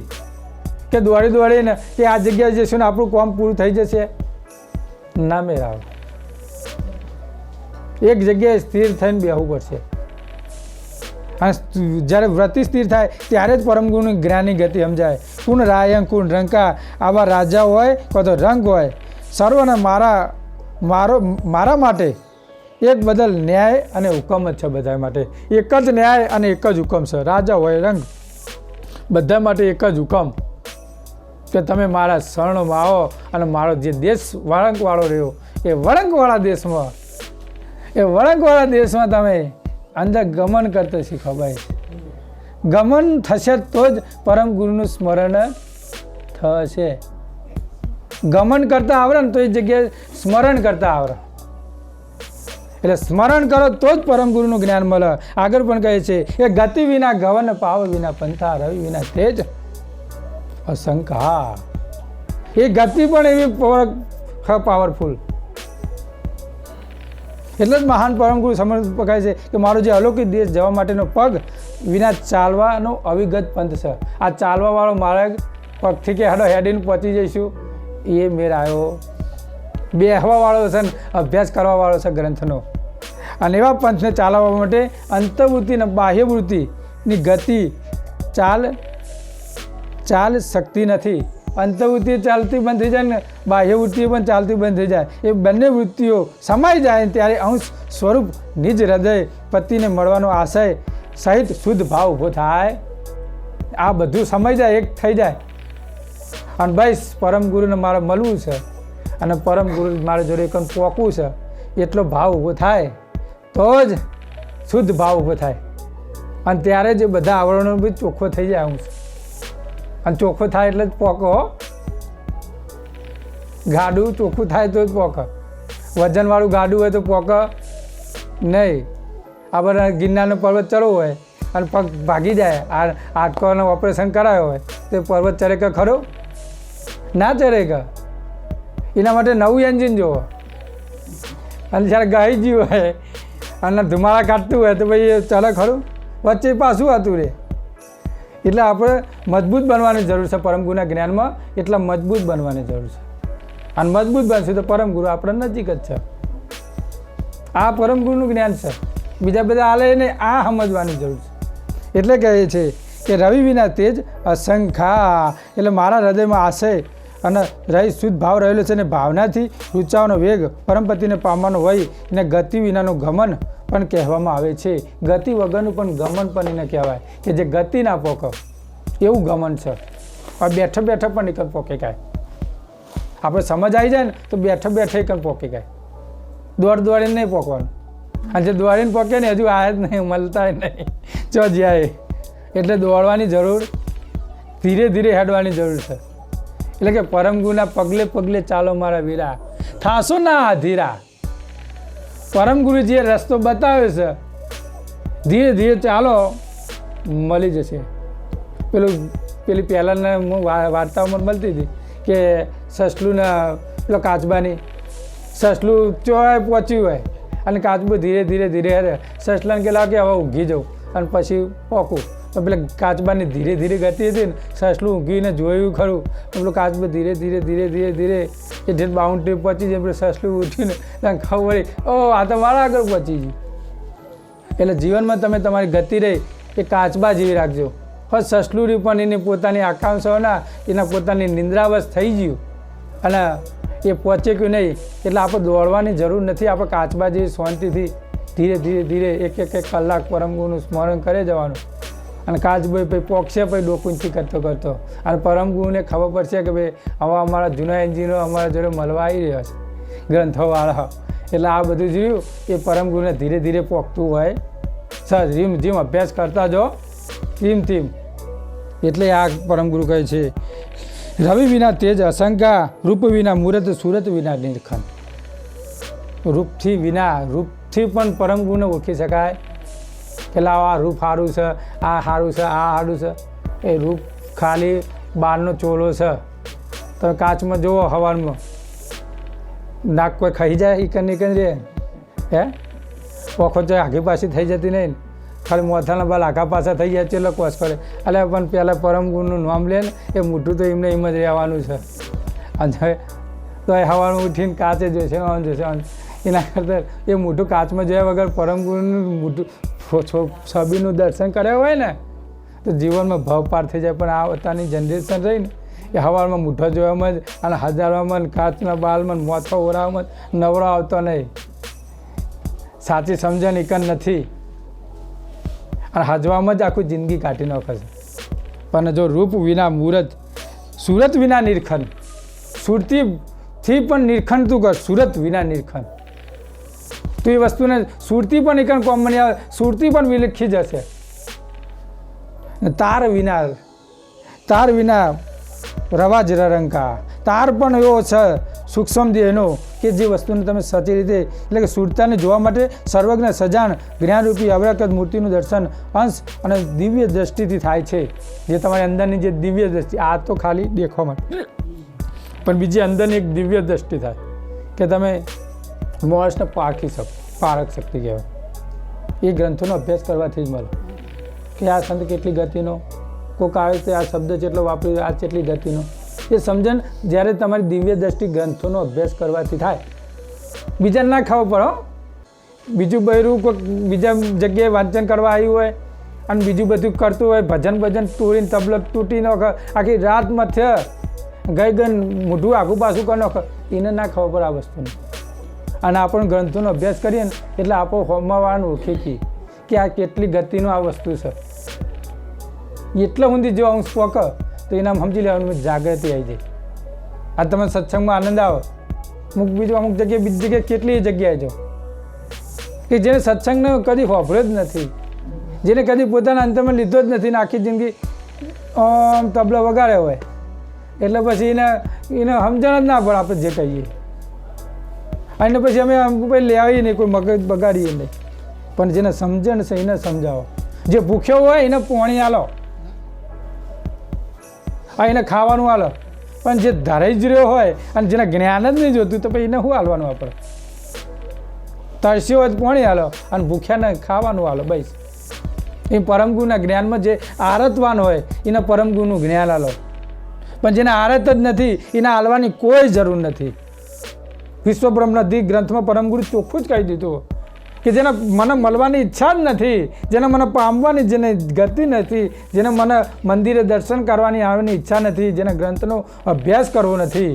કે દોડીને કે આ જગ્યાએ જઈશું ને આપણું કામ પૂરું થઈ જશે. ના મેળાવે, એક જગ્યાએ સ્થિર થઈને બેહવું પડશે. અને જ્યારે વ્રતિ સ્થિર થાય ત્યારે જ પરમગુરુની જ્ઞાનની ગતિ સમજાય. કુણ રાયં કુણ રંકા, આવા રાજા હોય કાં તો રંગ હોય, સર્વને મારા માટે એક બદલ ન્યાય અને હુકમ જ છે. બધા માટે એક જ ન્યાય અને એક જ હુકમ છે. રાજા હોય રંગ, બધા માટે એક જ હુકમ કે તમે મારા શરણમાં આવો અને મારો જે દેશ વળંકવાળો રહ્યો એ વળંકવાળા દેશમાં તમે અંદર ગમન કરતા શીખો. ભાઈ ગમન થશે તો જ પરમ ગુરુનું સ્મરણ થશે. ગમન કરતા આવડે ને તો એ જગ્યાએ સ્મરણ કરતા આવડે. એટલે સ્મરણ કરો તો જ પરમ ગુરુનું જ્ઞાન મળે. આગળ પણ કહે છે એ ગતિ વિના ગવન, પાવ વિના પંથા, રવિ વિના તેજ અશંકા. એ ગતિ પણ એવી પાવરફુલ. એટલે જ મહાન પરમ ગુરુ સમજ પકાય છે કે મારો જે અલૌકિક દેશ જવા માટેનો પગ વિના ચાલવાનો અવિગત પંથ છે. આ ચાલવાવાળો માર્ગ પગથી કે હેડીને પહોંચી જઈશું એ મેળ આવ્યો. બેહવાવાળો છે ને અભ્યાસ કરવાવાળો છે ગ્રંથનો. અને એવા પંથને ચાલવા માટે અંતર્વૃત્તિ અને બાહ્યવૃત્તિની ગતિ ચાલ શક્તિ નથી. અંતર્વૃત્તિ ચાલતી બંધ થઈ જાય ને બાહ્યવૃત્તિઓ પણ ચાલતી બંધ થઈ જાય. એ બંને વૃત્તિઓ સમાઈ જાય ત્યારે અંશ સ્વરૂપ નિજ હૃદય પતિને મળવાનો આશય સહિત શુદ્ધ ભાવ ઊભો થાય. આ બધું સમાઈ જાય, એક થઈ જાય. અને બસ પરમ ગુરુને મારે મળવું છે અને પરમ ગુરુ મારા જોડે એકમ પોકવું છે એટલો ભાવ ઊભો થાય તો જ શુદ્ધ ભાવ ઊભો થાય. અને ત્યારે જ બધા આવરણો બી ચોખ્ખો થઈ જાય. અંશ અને ચોખ્ખો થાય એટલે જ પોકો. ગાડું ચોખ્ખું થાય તો જ પોક. વજનવાળું ગાડું હોય તો પોક નહીં. આ બધા ગિરનારનો પર્વત ચડવો હોય અને પગ ભાગી જાય, આ હાડકાનું ઓપરેશન કરાયો હોય તો પર્વત ચડે કે ખરો? ના ચડે કે. એના માટે નવું એન્જિન જોવો. અને જ્યારે ગાઈ ગયું હોય અને ધુમાડા કાઢતું હોય તો ભાઈ ચાલે ખરું? વચ્ચે પાછું હતું રે. એટલે આપણે મજબૂત બનવાની જરૂર છે. પરમ ગુરુના જ્ઞાનમાં એટલા મજબૂત બનવાની જરૂર છે. અને મજબૂત બનશે તો પરમ ગુરુ આપણે નજીક જ છે. આ પરમ ગુરુનું જ્ઞાન છે. બીજા બધા હાલે ને આ સમજવાની જરૂર છે. એટલે કહે છે કે રવિ વિના તેજ અસંખા. એટલે મારા હૃદયમાં આશય અને રહી શુદ્ધ ભાવ રહેલો છે. અને ભાવનાથી ઊંચાવાનો વેગ પરમપતિને પામવાનો હોય એને ગતિ વિનાનું ગમન પણ કહેવામાં આવે છે. ગતિ વગરનું પણ ગમન પણ એને કહેવાય કે જે ગતિ ના પોકે એવું ગમન છે. બેઠા પણ એક પોકે કાય. આપણે સમજ આવી જાય ને તો બેઠા એક પોકે કાય. દોડીને નહીં પોકવાનું. અને જે દોડીને પોકે ને હજુ આયા જ નહીં, મળતા નહીં ચો જાય. એટલે દોડવાની જરૂર, ધીરે હેડવાની જરૂર છે. એટલે કે પરમ ગુરુના પગલે ચાલો મારા વીરા, થાશો ના અધીરા. પરમ ગુરુજીએ રસ્તો બતાવ્યો છે, ધીરે ચાલો મળી જશે. પેલી પહેલાંના વાર્તાઓમાં મળતી હતી કે સસલુંને પેલો કાચબાની, સસલું ચોય પહોંચ્યું હોય અને કાચબું ધીરે હરે. સસલાને કે લાગે હવે ઊંઘી જાઉં અને પછી પોકું. તો પેલા કાચબાની ધીરે ગતિ હતી ને સસલું ઊંઘીને જોયું ખરું. પેલું કાચબું ધીરે એ જે બાઉન્ડ્રી પહોંચી જાય. પેલું સસલું ઉઠીને ત્યાં ખબર ઓ આ તો મારા આગળ પહોંચી ગયું. એટલે જીવનમાં તમે તમારી ગતિ રહી એ કાચબા જેવી રાખજો. ફર્સ્ટ સસલું રહ્યું પણ એની પોતાની આકાંક્ષાઓના એના પોતાની નિંદ્રાવશ થઈ ગયું અને એ પહોંચે કે નહીં. એટલે આપણે દોડવાની જરૂર નથી. આપણે કાચબા જેવી શાંતિથી ધીરે એક કલાક પરમ ગુરુનું સ્મરણ કરે જવાનું અને કાચભાઈ પછી પોકશે પછી ડોકુંચી કરતો કરતો અને પરમ ગુરુને ખબર પડશે કે ભાઈ હવે અમારા જૂના એન્જિનો અમારા જોડે મળવા આવી રહ્યા છે ગ્રંથોવાળા, એટલે આ બધું જોયું એ પરમ ગુરુને ધીરે ધીરે પોકતું હોય સર રીમ જીમ અભ્યાસ કરતા જો ટીમ ટીમ. એટલે આ પરમ ગુરુ કહે છે રવિ વિના તેજ અશંકા, રૂપ વિના મુહૂર્ત, સુરત વિના નિરખન. રૂપથી પણ પરમ ગુરુને ઓળખી શકાય કે લાવ આ રૂપ સારું છે, આ સારું છે, આ સારું છે. એ રૂપ ખાલી બારનો ચોલો છે. તમે કાચમાં જુઓ હવારમાં નાક કોઈ ખાઈ જાય નીકળી રે હે ઓખો તો આઘી પાછી થઈ જતી નહીં, ખાલી મોથાના બાલ આઘા પાછા થઈ જાય ચેલો કોસ કરે. એટલે પણ પહેલાં પરમ ગુરુનું નામ લે ને એ મોઢું તો એમને એમ જ રહેવાનું છે. અને તો એ હવાનું ઉઠીને કાચે જોશે એના કરતાં એ મોઢું કાચમાં જોયા વગર પરમ ગુરુનું મોઢું છબીનું દર્શન કર્યા હોય ને તો જીવનમાં ભાવ પાર થઈ જાય. પણ આ અત્યારની જનરેશન રહી ને એ હવારમાં મૂઠો જોવામાં જ અને હજારોમાં કાચના બાલમાં મોથો ઓરાવામાં નવરો આવતો નહીં. સાચી સમજણ એકન નથી અને હજવામાં જ આખું જિંદગી કાઢી નાખે છે. પણ જો રૂપ વિના મુહૂર્ત, સુરત વિના નિરખન, સુરતીથી પણ નિરખન તું કર, સુરત વિના નિરખન. તું એ વસ્તુને સુરતી પણ એકન કોમન આવે, સુરતી પણ વિલખી જશે. તાર વિના રવાજ રરંકા, તાર પણ એવો છે સૂક્ષ્મ દેહનો કે જે વસ્તુને તમે સાચી રીતે એટલે કે સુરતાને જોવા માટે સર્વજ્ઞ સજાણ જ્ઞાનરૂપી અવરકત મૂર્તિનું દર્શન અંશ અને દિવ્ય દ્રષ્ટિથી થાય છે. જે તમારી અંદરની જે દિવ્ય દ્રષ્ટિ, આ તો ખાલી દેખવા માટે, પણ બીજી અંદરની એક દિવ્ય દ્રષ્ટિ થાય કે તમે માણસને પારખી શકો. પારખ શક્તિ કહેવાય. એ ગ્રંથોનો અભ્યાસ કરવાથી જ મળે કે આ સંત કેટલી ગતિનો, કોઈક આવે તે આ શબ્દ જેટલો વાપર્યો, આ કેટલી ગતિનો. એ સમજણ જ્યારે તમારી દિવ્ય દ્રષ્ટિ ગ્રંથોનો અભ્યાસ કરવાથી થાય. બીજાને ના ખબર પડો, બીજું બહેરું કોઈક બીજા જગ્યાએ વાંચન કરવા આવ્યું હોય અને બીજું બધું કરતું હોય, ભજન તોડીને તબલો તૂટીને આખી રાત મથ્ય ગઈ મોઢું આખું પાછું કરી નાખે, એને ના ખબર પડે આ વસ્તુને. અને આપણે ગ્રંથોનો અભ્યાસ કરીએ ને એટલે આપણો હોમવાળાને ઓળખી છીએ કે આ કેટલી ગતિનો આ વસ્તુ છે. એટલા સુધી જો અંશ પોક તો એનામ સમજી લેવાનું જાગૃતિ આવી જાય. આ તમે સત્સંગમાં આનંદ આવે. અમુક જગ્યાએ બીજી જગ્યાએ કેટલી જગ્યાએ જો કે જેને સત્સંગને કદી હોભળ્યો જ નથી, જેને કદી પોતાના અંતરમાં લીધો જ નથી ને આખી જિંદગી આમ તબલો વગાડ્યો હોય એટલે પછી એને સમજણ જ ના પડે આપણે જે કહીએ. અને પછી અમે લેવાઈએ નહીં, કોઈ મગજ બગાડીએ નહીં. પણ જેને સમજણ છે એને સમજાવો. જે ભૂખ્યો હોય એને પાણી આલો, એને ખાવાનું આલો. પણ જે ધરાઈ જ રહ્યો હોય અને જેને જ્ઞાન જ નહીં જોતું તો પછી એને શું હાલવાનું? આપણે તરસ્યો હોય તો પાણી આલો અને ભૂખ્યાને ખાવાનું આલો. બસ એ પરમગુરુના જ્ઞાનમાં જે આરતવાન હોય એને પરમગુરુનું જ્ઞાન આલો. પણ જેને આરત જ નથી એને હાલવાની કોઈ જરૂર નથી. વિશ્વબ્રહ્મણધિ ગ્રંથમાં પરમગુરુ ચોખ્ખું જ કહી દીધું કે જેને મને મળવાની ઈચ્છા જ નથી, જેને મને પામવાની જેને ગતિ નથી, જેને મને મંદિરે દર્શન કરવાની આવવાની ઈચ્છા નથી, જેને ગ્રંથનો અભ્યાસ કરવો નથી,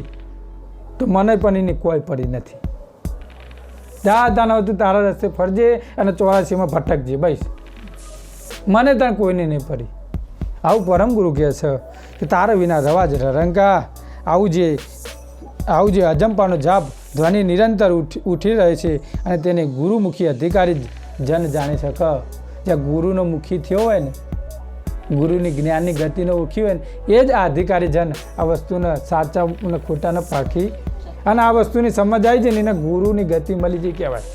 તો મને પણ એની કોઈ પડી નથી. દાદાનો તું તારા રસ્તે ફરજે અને 84માં ભટકજે. બસ મને ત્યાં કોઈને નહીં પડી. આવું પરમગુરુ કહે છે કે તારા વિના રવાજ રરંકા. આવું જે અજંપાનો જાપ ધ્વનિ નિરંતર ઉઠી રહે છે અને તેને ગુરુમુખી અધિકારી જન જાણી શકે. જ્યાં ગુરુનો મુખી થયો હોય ને, ગુરુની જ્ઞાનની ગતિનો ઓળખી હોય ને, એ જ આ અધિકારી જન આ વસ્તુને સાચા અને ખોટાને પારખી અને આ વસ્તુની સમજ આવી છે ને એને ગુરુની ગતિ મળી જઈ કહેવાય.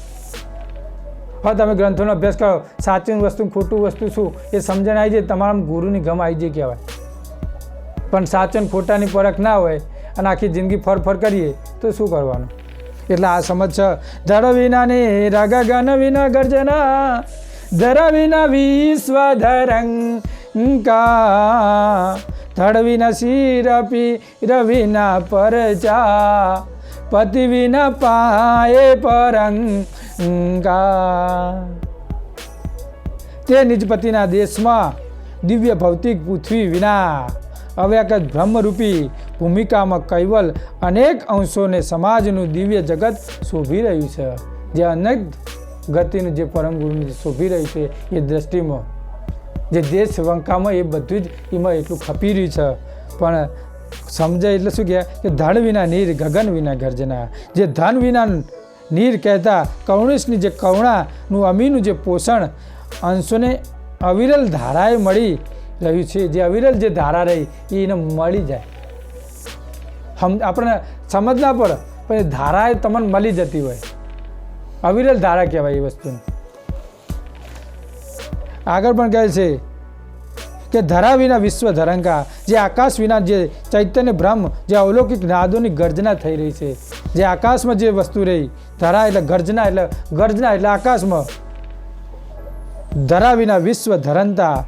હવે તમે ગ્રંથોનો અભ્યાસ કરો, સાચી વસ્તુ ખોટું વસ્તુ શું એ સમજણ આવી જાય, તમારા ગુરુની ગમ આવી જાય કહેવાય. પણ સાચો ને ખોટાની પરખ ના હોય અને આખી જિંદગી ફર કરીએ તો શું કરવાનું? એટલે આ સમજ છે. ધડ વિનાની રગ ગન વિના ગર્જના, ધર વિના વિશ્વધરંકા, ધડ વિના શિર પીર વિના પરચા, પતિ વિના પાયે પરંકા. તે નિજપતિના દેશમાં દિવ્ય ભૌતિક પૃથ્વી વિના અવ્યાકૃત બ્રહ્મરૂપી ભૂમિકામાં કૈવલ અનેક અંશોને સમાજનું દિવ્ય જગત શોભી રહ્યું છે. જે અનેક ગતિનું જે પરમગુરુનું શોભી રહ્યું છે એ દ્રષ્ટિમાં જે દેશ વંકામાં એ બધું જ એમાં એટલું ખપી રહ્યું છે. પણ સમજાય એટલે શું કહે કે ધન વિના નીર ગગન વિના ગર્જના. જે ધન વિના નીર કહેતા કરુણેશની જે કરુણાનું અમીનું જે પોષણ અંશોને અવિરલ ધારાએ મળી રહ્યું છે. જે અવિરલ જે ધારા રહી એને મળી જાય. આપણને સમજ ના પડે પણ એ ધારા એ તમને મળી જતી હોય. અવિરલ ધારા કહેવાય એ વસ્તુને. આગળ પણ કહે છે કે ધરા વિના વિશ્વ ધરંકા. જે આકાશ વિના જે ચૈતન્ય બ્રહ્મ જે અવલૌકિક નાદોની ગર્જના થઈ રહી છે. જે આકાશમાં જે વસ્તુ રહી ધરા એટલે ગર્જના એટલે આકાશમાં. ધરા વિના વિશ્વ ધરંતા.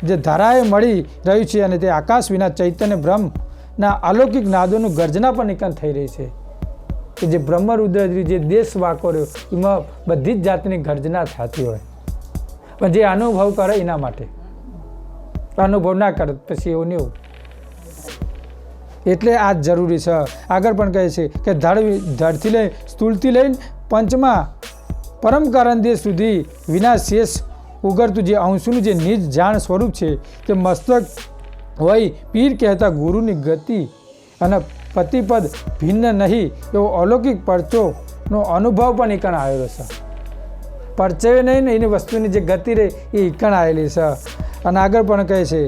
જે ધરાએ મળી રહ્યું છે અને તે આકાશ વિના ચૈતન્ય બ્રહ્મના અલૌકિક નાદોનું ગર્જના પણ નિકન થઈ રહી છે. કે જે બ્રહ્મરુદ્ર જે દેશ વાકો રહ્યો એમાં બધી જ જાતની ગર્જના થતી હોય. પણ જે અનુભવ કરે એના માટે, અનુભવ ના કરે પછી એવું નહીં. એટલે આ જ જરૂરી છે. આગળ પણ કહે છે કે ધડથી લઈ સ્થૂળથી લઈને પંચમાં પરમ કારણદેશ સુધી વિના શેષ ઉગરતું જે અંશનું જે નિજ જાણ સ્વરૂપ છે તે મસ્તક હોય પીર કહેતા ગુરુની ગતિ અને પતિપદ ભિન્ન નહીં એવો અલૌકિક પરચોનો અનુભવ પણ એકણ આવેલો છે. પરચય નહીં ને એની વસ્તુની જે ગતિ રહે એ એકણ આવેલી છે. અને આગળ પણ કહે છે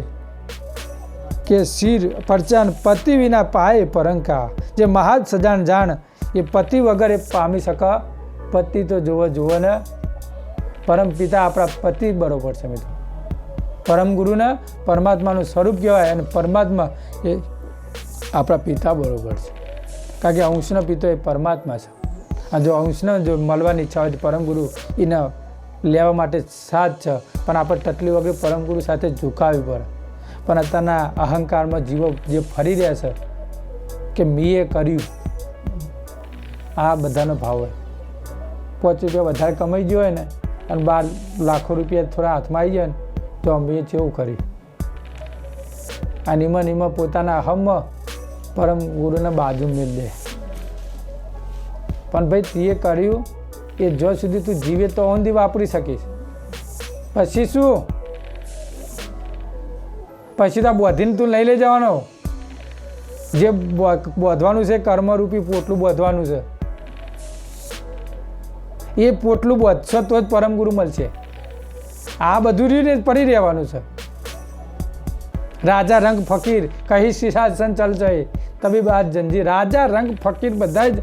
કે શિર પરચાન પતિ વિના પાય પરંકા. જે મહાજ સજાણ જાણ એ પતિ વગર એ પામી શકે. પતિ તો જુઓ ને પરમ પિતા આપણા પતિ બરોબર છે મિત્રો. પરમ ગુરુને પરમાત્માનું સ્વરૂપ કહેવાય અને પરમાત્મા એ આપણા પિતા બરોબર છે. કારણ કે અંશનો પિતો એ પરમાત્મા છે. અને જો અંશને જો મળવાની ઈચ્છા હોય તો પરમ ગુરુ એને લેવા માટે સાથ છે. પણ આપણે ટટલી વગર પરમ ગુરુ સાથે ઝુકાવવી પડે. પણ અત્યારના અહંકારમાં જીવો જે ફરી રહ્યા છે કે મીએ કર્યું, આ બધાનો ભાવ હોય. 5 રૂપિયા વધારે કમાઈ ગયો હોય ને અને 12 લાખો રૂપિયા થોડા હાથમાં આવી જાય ને તો અમે કેવું કરી. આ નિમાં પોતાના અહમમાં પરમ ગુરુને બાજુ મેળ દે. પણ ભાઈ તે કર્યું એ જો સુધી તું જીવે તો ઊંધી વાપરી શકીશ. પછી શું? પછી તો બોધીને તું લઈ લઈ જવાનો. જે બોધવાનું છે કર્મરૂપી પોટલું બોધવાનું છે. એ પોટલું બોધશો તો જ પરમ ગુરુ મળશે. આ બધું રીને પડી રહેવાનું છે. રાજા રંગ ફકીર કહી સિંહાસન ચલચય તબીબ આજ જંજીર. રાજા રંગ ફકીર બધા જ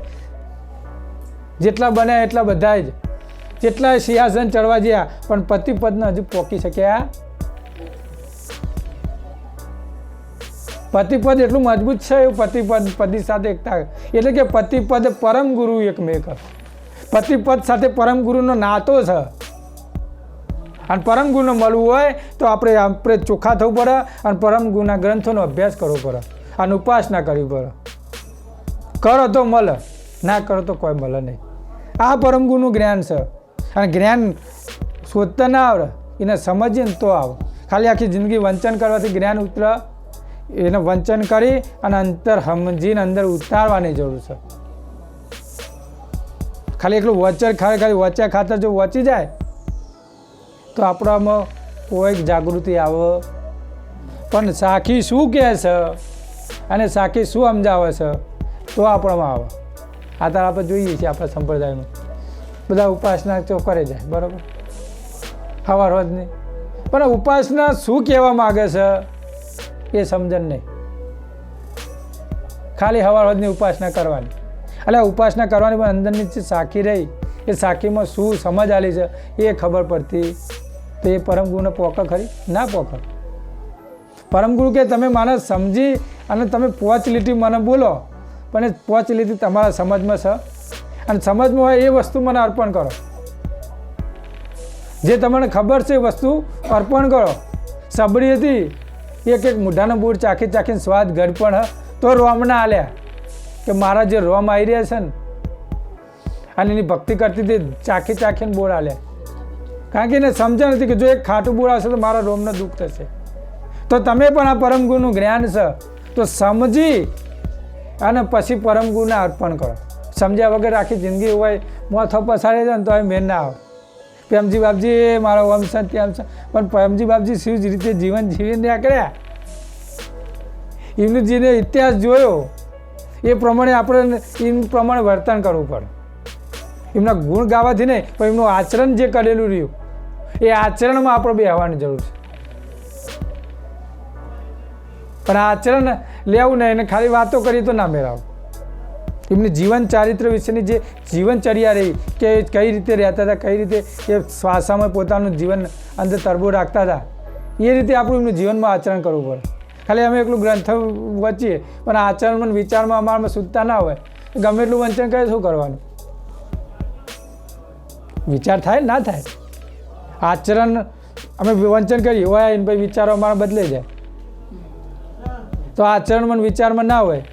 જેટલા બન્યા એટલા બધા જ જેટલા સિંહાસન ચડવા ગયા પણ પતિ પદને હજુ પોકી શક્યા. પતિ પદ એટલું મજબૂત છે એવું પતિ સાથે એકતા. એટલે કે પતિ પદ પરમ ગુરુ એકમેક. પતિ પદ સાથે પરમ ગુરુનો નાતો છે. અને પરમ ગુરુને મળવું હોય તો આપણે ચોખ્ખા થવું પડે અને પરમ ગુરુના ગ્રંથોનો અભ્યાસ કરવો પડે અને ઉપાસના કરવી પડે. કરો તો મળે, ના કરો તો કોઈ મળે નહીં. આ પરમ ગુરુનું જ્ઞાન છે. અને જ્ઞાન શોધતા ના આવડે, એને સમજીએ ને તો આવે. ખાલી આખી જિંદગી વંચન કરવાથી જ્ઞાન ઉતરે. એને વંચન કરી અને અંતર સમજીને અંદર ઉતારવાની જરૂર છે. ખાલી એટલું ખાલી વચ્યા ખાતર જો વચી જાય તો આપણામાં કોઈક જાગૃતિ આવે. પણ સાખી શું કહે છે અને સાખી શું સમજાવે છે તો આપણામાં આવે. આ તાર આપણે જોઈએ છીએ આપણા સંપ્રદાયમાં બધા ઉપાસના તો કરે જાય બરાબર સવાર રોજની. પણ ઉપાસના શું કહેવા માગે છે એ સમજણ નહીં. ખાલી સવાર રોજની ઉપાસના કરવાની. એટલે ઉપાસના કરવાની પણ અંદરની જે સાખી રહી એ સાખીમાં શું સમજ આલી છે એ ખબર પડતી. તો એ પરમગુરુને પોકે ખરી? ના પોકે. પરમગુરુ કે તમે મને સમજી અને તમે 5 લીટી મને બોલો પણ એ 5 લીટી તમારા સમજમાં છે અને સમજમાં હોય એ વસ્તુ મને અર્પણ કરો. જે તમને ખબર છે એ વસ્તુ અર્પણ કરો. સબડી હતી એક મોઢાનો બૂટ ચાખીને સ્વાદ ઘડ પણ તો રોમના આલ્યા કે મારા જે રોમ આવી રહ્યા છે ને અને એની ભક્તિ કરતી હતી ચાખીને બોર આલ્યા. કારણ કે એને સમજણ નથી કે જો એક ખાટું બોર આવશે તો મારા રોમને દુઃખ થશે. તો તમે પણ આ પરમગુરુનું જ્ઞાન છે તો સમજી અને પછી પરમગુરુને અર્પણ કરો. સમજ્યા વગર આખી જિંદગી હોય મોથો પસાડી જાય ને તો એ મેળ ના આવે. પ્રેમજી બાપજી મારો ઓમ છે તેમ છે, પણ પ્રેમજી બાપજી શિવ જ રીતે જીવન જીવીને નીકળ્યા. એમનું જેને ઇતિહાસ જોયો એ પ્રમાણે આપણે એમ પ્રમાણે વર્તન કરવું પડે. એમના ગુણ ગાવાથી નહીં, પણ એમનું આચરણ જે કરેલું રહ્યું એ આચરણમાં આપણે બેસવાની જરૂર છે. પણ આચરણ લેવું નહીં એને ખાલી વાતો કરીએ તો ના મેળાવું. એમની જીવન ચારિત્ર વિશેની જે જીવનચર્યા રહી કે કઈ રીતે રહેતા હતા, કઈ રીતે એ શ્વાસામાં પોતાનું જીવન અંદર તરબો રાખતા હતા, એ રીતે આપણું એમનું જીવનમાં આચરણ કરવું પડે. ખાલી અમે એકલું ગ્રંથ વચીએ પણ આચરણમાં વિચારમાં અમારામાં શુદ્ધતા ના હોય, ગમે એટલું વંચન કરે શું કરવાનું? વિચાર થાય ના થાય? આચરણ અમે વંચન કરીએ હોય એને ભાઈ વિચારો અમારા બદલાઈ જાય. તો આચરણમાં વિચારમાં ના હોય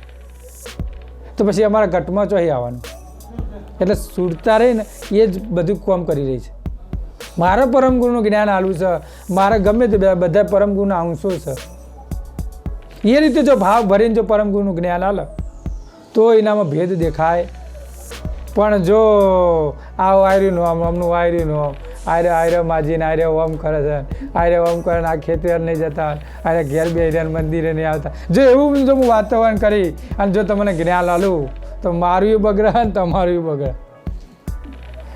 તો પછી અમારા ઘટમાં ચોહી આવવાનું. એટલે સુરતા રહી ને એ જ બધું કામ કરી રહી છે. મારે પરમ ગુરુનું જ્ઞાન આલું છે, મારે ગમે તે બધા પરમ ગુરુના અંશો છે. એ રીતે જો ભાવ ભરીને જો પરમ ગુરુનું જ્ઞાન આલે તો એનામાં ભેદ દેખાય. પણ જો આ વાયર્યું નોમ અમનું વાયર્યું નોમ આયરે માજીને આયરે ઓમ કરે છે, આયરે ઓમ કરે આ ખેતર નહીં જતા, આયરે ઘેર બે મંદિરે નહીં આવતા, જો એવું જો હું વાતાવરણ કરી અને જો તમને જ્ઞાન આલું તો મારું બગડે ને તમારું બગડે.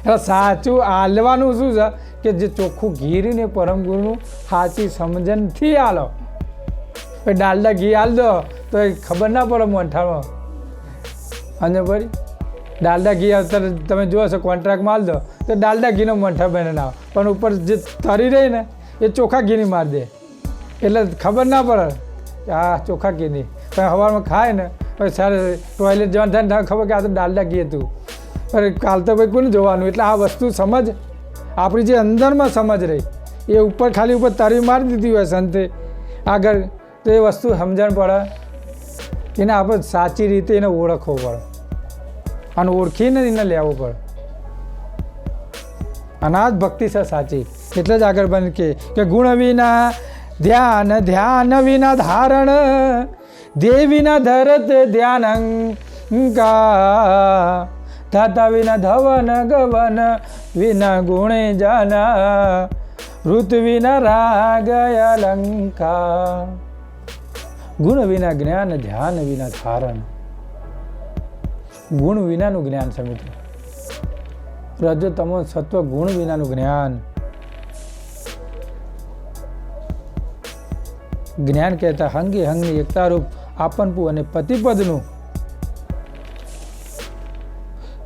એટલે સાચું આલવાનું શું છે કે જે ચોખ્ખું ઘી રહ્યું ને પરમ ગુરુનું સાચી સમજણથી આલો. ડાલડા ઘી આલ દો તો એ ખબર ના પડે મોંઠામાં. અને ભાઈ ડાલડા ઘી અત્યારે તમે જુઓ છો કોન્ટ્રાક્ટમાં આલ દો તો ડાલડા ઘીનો મોંઠા બને ના આવે, પણ ઉપર જે તરી રહી ને એ ચોખ્ખા ઘીની મારી દે એટલે ખબર ના પડે કે આ ચોખ્ખા ઘીની. પણ સવારમાં ખાય ને પછી સારે ટોયલેટ જવાનું થાય ને ખબર કે આ તો ડાલડા ઘી હતું. અરે કાલ તો ભાઈ કોને જોવાનું? એટલે આ વસ્તુ સમજ આપણી જે અંદરમાં સમજ રહી એ ઉપર ખાલી ઉપર તરી મારી દીધી હોય સંતે આગળ તો એ વસ્તુ સમજણ પડે. એને આપણે સાચી રીતે એને ઓળખવો પડે અને ઓળખીને એને લેવું પડે. અનાજ ભક્તિ છે સાચી. એટલે જ આગળ બન કે ગુણ વિના ધ્યાન, ધ્યાન વિના ધારણ, દેહ વિના ધરત ધ્યાનંકા, ધાતા વિના ધવન ગવન, વિના ગુણે જાના, ઋત વિના રાગ અલંકાર. ગુણ વિના જ્ઞાન, ધ્યાન વિના ધારણ. ગુણ વિનાનું જ્ઞાન છે મિત્રો. રજો તમો સત્વ ગુણ વિનાનું જ્ઞાન. જ્ઞાન કહેતા હંગે હંગની એકતારૂપ આપનપુ અને પતિપદનું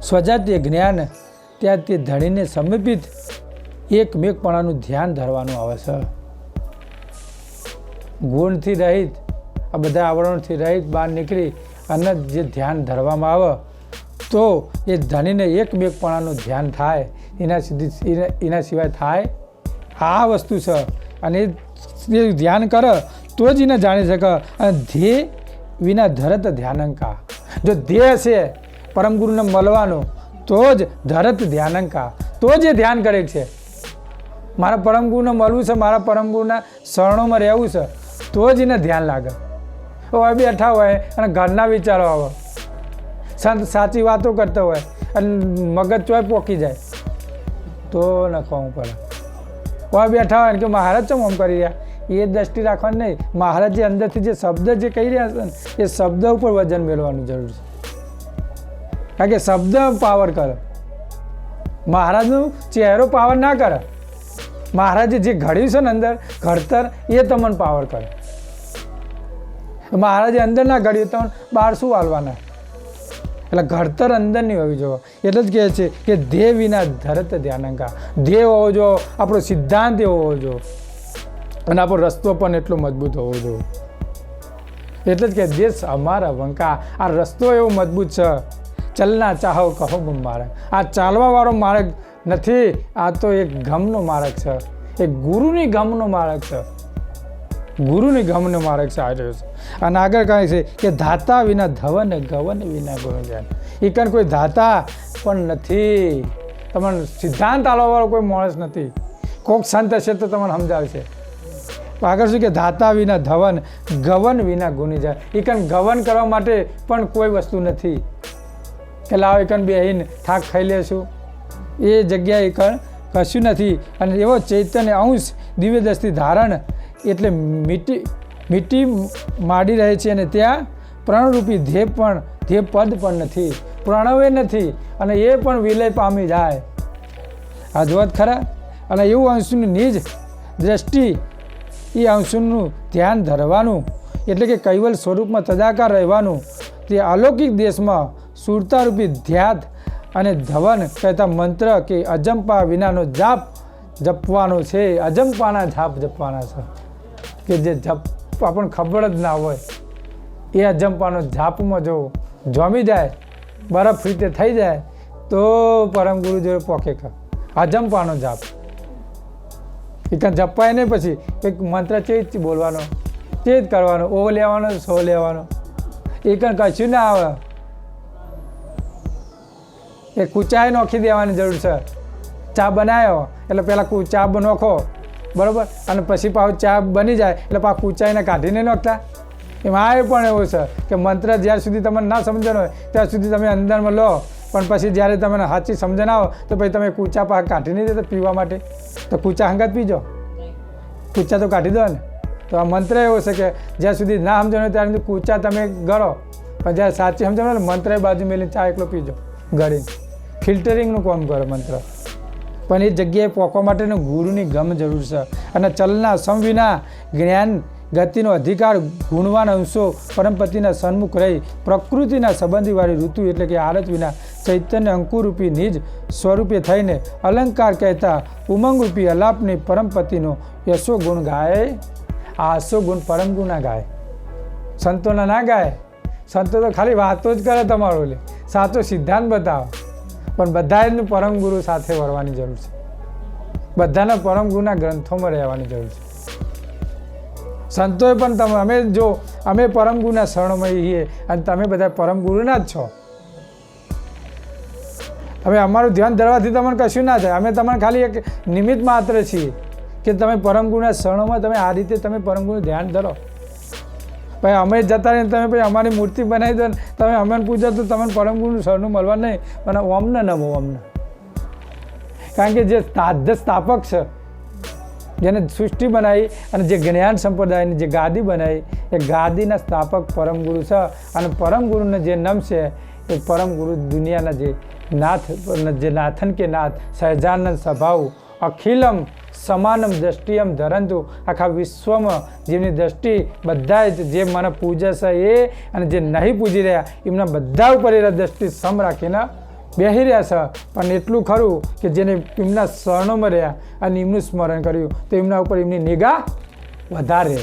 સ્વજાતીય જ્ઞાન. ત્યાં તે ધણીને સમીપિત એકમેકપણાનું ધ્યાન ધરવાનું આવે છે. ગુણથી રહિત આ બધા આવરણથી રહિત બહાર નીકળી અને જે ધ્યાન ધરવામાં આવે તો એ ધણીને એકમેકપણાનું ધ્યાન થાય. એના સિવાય થાય આ વસ્તુ છે. અને એ ધ્યાન કરે તો જ એને જાણી શકે. અને ધ્યેય વિના ધરત ધ્યાનંકા. જો ધ્યેય છે પરમ ગુરુને મળવાનું તો જ ધરત ધ્યાનંકા, તો જ એ ધ્યાન કરે છે. મારા પરમ ગુરુને મળવું છે, મારા પરમ ગુરુના શરણોમાં રહેવું છે તો જ એને ધ્યાન લાગે. હવે બેઠા હોય અને ઘરના વિચારો આવે, સંત સાચી વાતો કરતા હોય અને મગજ ચોય પોકી જાય તો નખવું પડે. હવે બેઠા હોય ને કે મહારાજ ચમ આમ કરી રહ્યા, એ દ્રષ્ટિ રાખવાની નહીં. મહારાજ જે અંદરથી જે શબ્દ જે કહી રહ્યા છે ને એ શબ્દ ઉપર વજન મેળવવાનું જરૂર છે. કારણ કે શબ્દ પાવર કરે, મહારાજનો ચહેરો પાવર ના કરે. મહારાજે જે ઘડ્યું છે ને અંદર ઘડતર એ તમને પાવર કરે. મહારાજે અંદર ના ઘડ્યું તમને બહાર શું હાલવાના? એટલે ઘડતર અંદરની હોવી જોઈએ. એટલે જ કહે છે કે ધ્યેય વિના ધરત ધ્યાનંકા. ધ્યેય હોવો જો, આપણો સિદ્ધાંત એવો હોવો જોઈએ અને આપણો રસ્તો પણ એટલો મજબૂત હોવો જોઈએ. એટલે જ કે દેશ અમારા વંકા. આ રસ્તો એવો મજબૂત છે. ચલના ચાહો કહો માર્ગ. આ ચાલવાવાળો માર્ગ નથી, આ તો એક ગમનો માર્ગ છે, એક ગુરુની ગમનો માર્ગ છે. ગુરુની ગમનો માર્ગ છે આ રહ્યો છે. અને આગળ કહે છે કે ધાતા વિના ધવન ગવન વિના ગુણજન. એ કારણ કોઈ ધાતા પણ નથી. તમને સિદ્ધાંત આલવાવાળો કોઈ માણસ નથી. કોઈક સંત હશે તો તમને સમજાવશે. આગળ શું કે ધાતા વિના ધવન ગવન વિના ગુણી જાય. એ કારણ ગવન કરવા માટે પણ કોઈ વસ્તુ નથી કે લાવ એકન બેહીને થાક ખાઈ લેશું. એ જગ્યાએ કણ કશું નથી. અને એવો ચૈતન્ય અંશ દિવ્ય દ્રષ્ટિ ધારણ એટલે મીટી માંડી રહે છે. અને ત્યાં પ્રણરૂપી ધ્યેય પદ પણ નથી, પ્રણવે નથી, અને એ પણ વિલય પામી જાય. આ જોત ખરા. અને એવું અંશનું નિજ દ્રષ્ટિ એ અંશનું ધ્યાન ધરવાનું એટલે કે કૈવલ સ્વરૂપમાં તદાકાર રહેવાનું. તે અલૌકિક દેશમાં સુરતારૂપી ધ્યાત અને ધવન કહેતા મંત્ર કે અજંપા વિનાનો જાપ જપવાનો છે. અજંપાના જાપ જપવાના છે કે જે જપ આપણને ખબર જ ના હોય એ અજંપાનો જાપમાં જો જમી જાય, બરફ રીતે થઈ જાય તો પરમ ગુરુ જોડે પોકે કર. અજંપાનો જાપ એ કાં જપાય નહીં. પછી એક મંત્ર ચેત બોલવાનો, ચેત કરવાનો, ઓ લેવાનો, સો લેવાનો, એ કાં કશું ના આવે. એ કૂચાએ નોખી દેવાની જરૂર છે. ચા બનાવ્યો એટલે પહેલાં ચા નોખો, બરાબર, અને પછી પાછું ચા બની જાય એટલે પાછું કૂચાઈને કાઢીને નોખતા. એમાં એ પણ એવું છે કે મંત્ર જ્યાર સુધી તમને ના સમજણ હોય ત્યાં સુધી તમે અંદરમાં લો, પણ પછી જ્યારે તમને સાચી સમજણ આવે તો પછી તમે કૂચા પાક કાઢી નહીં દેતા પીવા માટે, તો કૂચા હંગાત પીજો, કૂચા તો કાઢી દો ને. તો આ મંત્ર એવો છે કે જ્યાં સુધી ના સમજણ હોય ત્યાં સુધી કૂચા તમે ગળો, પણ જ્યારે સાચી સમજણ હોય ને મંત્ર બાજુ મેળીને ચા એકલો પીજો ગળીને. ફિલ્ટરિંગનું કામ કરે મંત્ર. પણ એ જગ્યાએ પહોંચવા માટેનું ગુરુની ગમ જરૂર છે. અને ચલના સમ વિના જ્ઞાન ગતિનો અધિકાર ગુણવાન અંશો પરમપતિના સન્મુખ રહી પ્રકૃતિના સંબંધીવાળી ઋતુ એટલે કે આરત વિના ચૈતન્ય અંકુરૂપી નિજ સ્વરૂપે થઈને અલંકાર કહેતા ઉમંગરૂપી અલાપની પરમપતિનો યશો ગુણ ગાય. આ આસો ગુણ પરમ ગુણ ના ગાય, સંતોના ના ગાય. સંતો તો ખાલી વાતો જ કરે તમારો, લે સાચો સિદ્ધાંત બતાવો. પણ બધાને પરમ ગુરુ સાથે વળવાની જરૂર છે. બધાના પરમ ગુરુના ગ્રંથોમાં રહેવાની જરૂર છે. સંતોએ પણ અમે પરમ ગુરુના શરણમાં છીએ અને તમે બધા પરમ ગુરુના જ છો. હવે અમારું ધ્યાન ધરવાથી તમને કશું ના થાય. અમે તમારે ખાલી એક નિમિત્ત માત્ર છીએ કે તમે પરમ ગુરુના શરણોમાં તમે આ રીતે તમે પરમ ગુરુનું ધ્યાન ધરો. ભાઈ અમે જતા રહીને તમે ભાઈ અમારી મૂર્તિ બનાવી દો ને તમે અમને પૂછો તો તમને પરમ ગુરુનું શરણું મળવા નહીં, પણ ઓમને નમો અમને. કારણ કે જે સ્થાપક છે, જેને સૃષ્ટિ બનાવી અને જે જ્ઞાન સંપ્રદાયની જે ગાદી બનાવી, એ ગાદીના સ્થાપક પરમ ગુરુ છે. અને પરમ ગુરુને જે નામ છે એ પરમ ગુરુ દુનિયાના જે નાથ, જે નાથન કે નાથ સહજાનંદ સ્વભાવ અખિલમ સમાનમ દ્રષ્ટિયમ ધરંતુ. આખા વિશ્વમાં જેમની દ્રષ્ટિ બધા જ જે મને પૂજે છે એ અને જે નહીં પૂજી રહ્યા એમના બધા ઉપર એ દ્રષ્ટિ સમ રાખીને બેસી રહ્યા છે. પણ એટલું ખરું કે જેને એમના શરણોમાં રહ્યા અને એમનું સ્મરણ કર્યું તો એમના ઉપર એમની નિગાહ વધારે.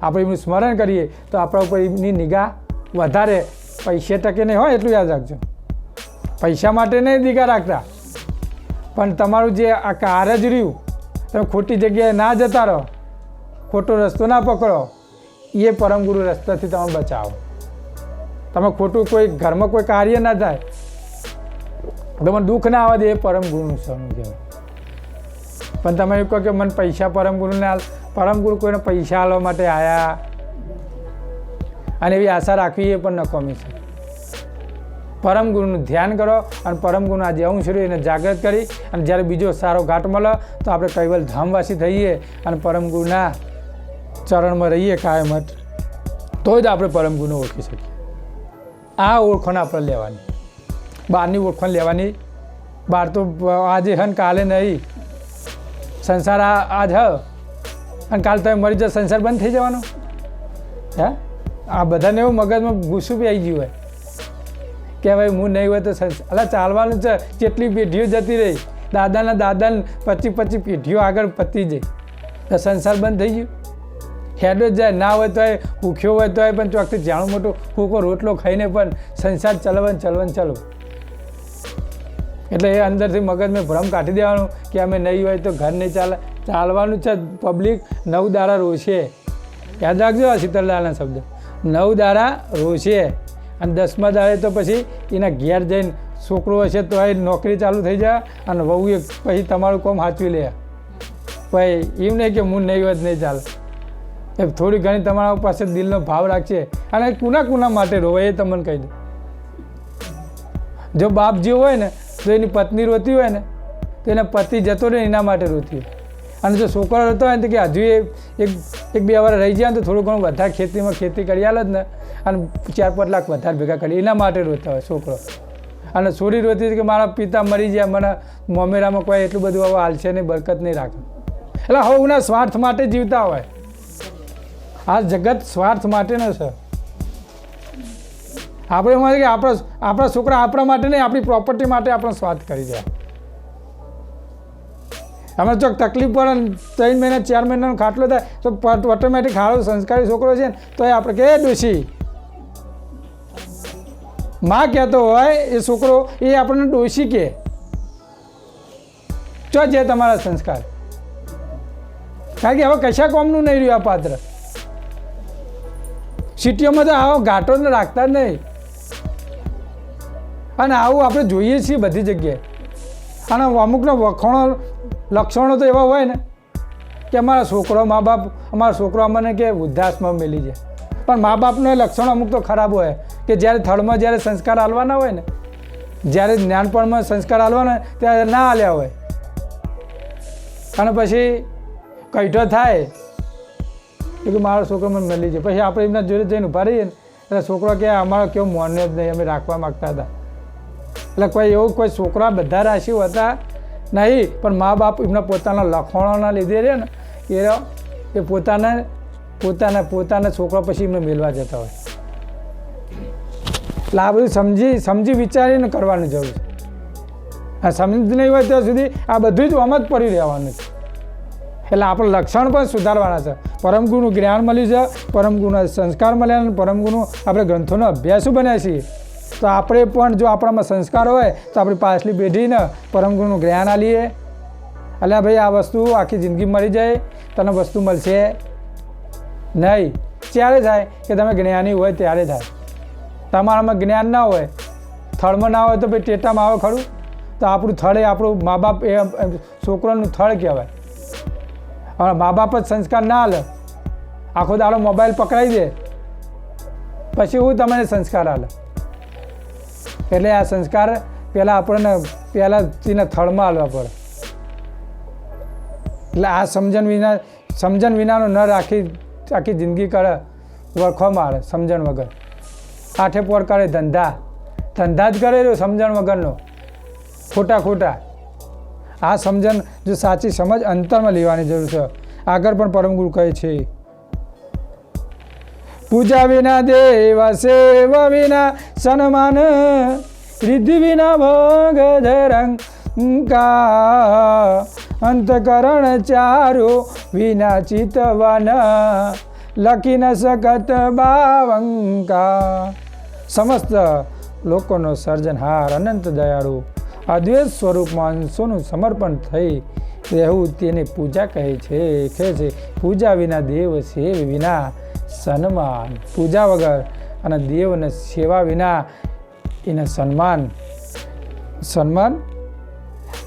આપણે એમનું સ્મરણ કરીએ તો આપણા ઉપર એમની નિગાહ વધારે. પૈસે ટકે નહીં હોય એટલું યાદ રાખજો. પૈસા માટે નહીં નિગાહ રાખતા, પણ તમારું જે આ કાર્ય જ રહ્યું, તમે ખોટી જગ્યાએ ના જતા રહો, ખોટો રસ્તો ના પકડો, એ પરમગુરુ રસ્તાથી તમે બચાવો. તમે ખોટું કોઈ ઘરમાં કોઈ કાર્ય ના થાય, તમને દુઃખ ના આવે દે, એ પરમગુરુનું શરણું કહેવાય. પણ તમે એવું કહો કે મને પૈસા પરમગુરુને પરમગુરુ કોઈને પૈસા આપવા માટે આવ્યા અને એવી આશા રાખવી એ પણ નકામી છે. પરમગુરુનું ધ્યાન કરો અને પરમગુરુના જે અંશ રહ્યો એને જાગૃત કરી અને જ્યારે બીજો સારો ઘાટ મળે તો આપણે કૈવલ ધામવાસી થઈએ અને પરમગુરુના ચરણમાં રહીએ કાયમત, તો જ આપણે પરમગુરુને ઓળખી શકીએ. આ ઓળખાણ આપણે લેવાની, બહારની ઓળખાણ લેવાની. બહાર તો આજે હન કાલે નહીં. સંસાર આજ હ અને કાલે તમે મરી જાઓ, સંસાર બંધ થઈ જવાનો. હે, આ બધાને એવું મગજમાં ગુસ્સું બી આવી ગયું હોય કે ભાઈ હું નહીં હોય તો અલા ચાલવાનું છે. જેટલી પેઢીઓ જતી રહી, દાદાને 25 પેઢીઓ આગળ પતી જાય તો સંસાર બંધ થઈ ગયું. હેડો જ જાય, ના હોય તો ભૂખ્યો હોય તો પણ ચોકથી જાણું મોટું ફૂકો રોટલો ખાઈને પણ સંસાર ચલવન. એટલે એ અંદરથી મગજમાં ભ્રમ કાઢી દેવાનું કે અમે નહીં હોય તો ઘર નહીં ચાલે. ચાલવાનું છે. પબ્લિક 9 દાડા રોશે. યાદ રાખજો આ શીતળદાના શબ્દ, 9 દાડા રોશે અને 10મા દાડે તો પછી એના ઘેર જઈને છોકરો હશે તો એ નોકરી ચાલુ થઈ જાય અને વહુ એ પછી તમારું કામ સાચવી લે. ભાઈ એમ નહીં કે હું નહીં હોય નહીં ચાલે. એ થોડી ઘણી તમારા પાસે દિલનો ભાવ રાખશે. અને કુના માટે રોવે એ તમને કહી દઉં. જો બાપ જેવો હોય ને તો એની પત્ની રોતી હોય ને તો એને પતિ જતો રહે એના માટે રોતી હોય. અને જો છોકરો રહેતો હોય ને તો કે હજુ એક બે વાર રહી જાય ને તો થોડું ઘણું વધારે ખેતીમાં ખેતી કરી આલે જ ને અને 4-5 લાખ વધારે ભેગા કરી એના માટે રોતા હોય છોકરો. અને છોરી રોતી હતી કે મારા પિતા મરી ગયા, મને મોમેરામાં કોઈ એટલું બધું હવે હાલશે નહીં, બરકત નહીં રાખે. એટલે હવના સ્વાર્થ માટે જીવતા હોય. આ જગત સ્વાર્થ માટેનો છે. આપણે એમાં કે આપણા છોકરા આપણા માટે નહીં, આપણી પ્રોપર્ટી માટે આપણો સ્વાર્થ કરી જાય. અમે ચોક તકલીફ પડે 3 મહિના 4 મહિનાનો ખાટલો થાય તો ઓટોમેટિક સારો સંસ્કારી છોકરો છે ને તો એ આપણે કે ડોશી માં કહેતો હોય એ છોકરો એ આપણને ડોશી કે ચો છે તમારા સંસ્કાર. કારણ કે હવે કશા કોમનું નહીં રહ્યું આ પાત્ર. સિટીઓમાં તો આવો ઘાટો ને રાખતા જ નહીં. અને આવું આપણે જોઈએ છીએ બધી જગ્યાએ. અને અમુકના વખાણો લક્ષણો તો એવા હોય ને કે અમારા છોકરો મા બાપ અમારો છોકરો અમને કે વૃદ્ધાશ્રમમાં મેલી જાય. પણ મા બાપનો લક્ષણ અમુક તો ખરાબ હોય કે જ્યારે થડમાં જ્યારે સંસ્કાર આલવાના હોય ને, જ્યારે જ્ઞાનપણમાં સંસ્કાર આલવાના ત્યારે ના આલ્યા હોય. અને પછી કઈઠો થાય કે મારો છોકરો મને મળી જાય, પછી આપણે એમના જોડે જઈને ઊભા રહીએ ને એટલે છોકરો કે અમારો કેવું મોનને જ નહીં, અમે રાખવા માગતા હતા. એટલે કોઈ એવું કોઈ છોકરા બધા રાશિઓ હતા નહીં, પણ મા બાપ એમના પોતાના લખાણોના લીધે રહે ને એ પોતાના છોકરા પછી એમને મેળવા જતા હોય. એટલે આ બધું સમજી વિચારીને કરવાની જરૂર છે. આ સમજ નહીં હોય ત્યાં સુધી આ બધું જ આમ જ પડી રહેવાનું છે. એટલે આપણે લક્ષણ પણ સુધારવાના છે. પરમગુરુનું જ્ઞાન મળ્યું છે, પરમગુરુના સંસ્કાર મળ્યા, અને પરમગુરુનો આપણે ગ્રંથોનો અભ્યાસો બન્યા છીએ. તો આપણે પણ જો આપણામાં સંસ્કાર હોય તો આપણી પાછલી પેઢીને પરમગુરુનું જ્ઞાન આલીએ. એટલે ભાઈ આ વસ્તુ આખી જિંદગી મળી જાય, તને વસ્તુ મળશે નહીં. ત્યારે થાય કે તમે જ્ઞાની હોય ત્યારે થાય. તમારામાં જ્ઞાન ના હોય, થળમાં ના હોય તો ભાઈ ટેટામાં આવે ખરું. તો આપણું થળ એ આપણું મા બાપ એ છોકરાનું થળ કહેવાય. હવે મા બાપ જ સંસ્કાર ના હાલે, આખો દાડો મોબાઈલ પકડાઈ દે, પછી હું તમને સંસ્કાર હાલે. એટલે આ સંસ્કાર પહેલાં આપણને પહેલાંથી થળમાં હાલવા પડે. એટલે આ સમજણ વિનાનો ન આખી જિંદગી કરે વળખો મારે સમજણ વગર. આઠે પોર કરે ધંધા જ કરે રહ્યો સમજણ વગરનો, ખોટા. આ સમજણ જો સાચી સમજ અંતરમાં લેવાની જરૂર છે. આગળ પણ પરમગુરુ કહે છે, પૂજા વિના દેવ સેવા વિના સન્માન, રિદ્ધિ વિના ભોગ ધરંકા, અંતકરણ ચારો વિના ચિતવન, લખી ન શકત બાવંકા. સમસ્ત લોકોનો સર્જનહાર અનંત દયાળુ અદ્વૈત સ્વરૂપમાં અંશોનું સમર્પણ થઈ રહેવું તેને પૂજા કહે છે. પૂજા વિના દેવ સેવ વિના સન્માન. પૂજા વગર અને દેવને સેવા વિના એને સન્માન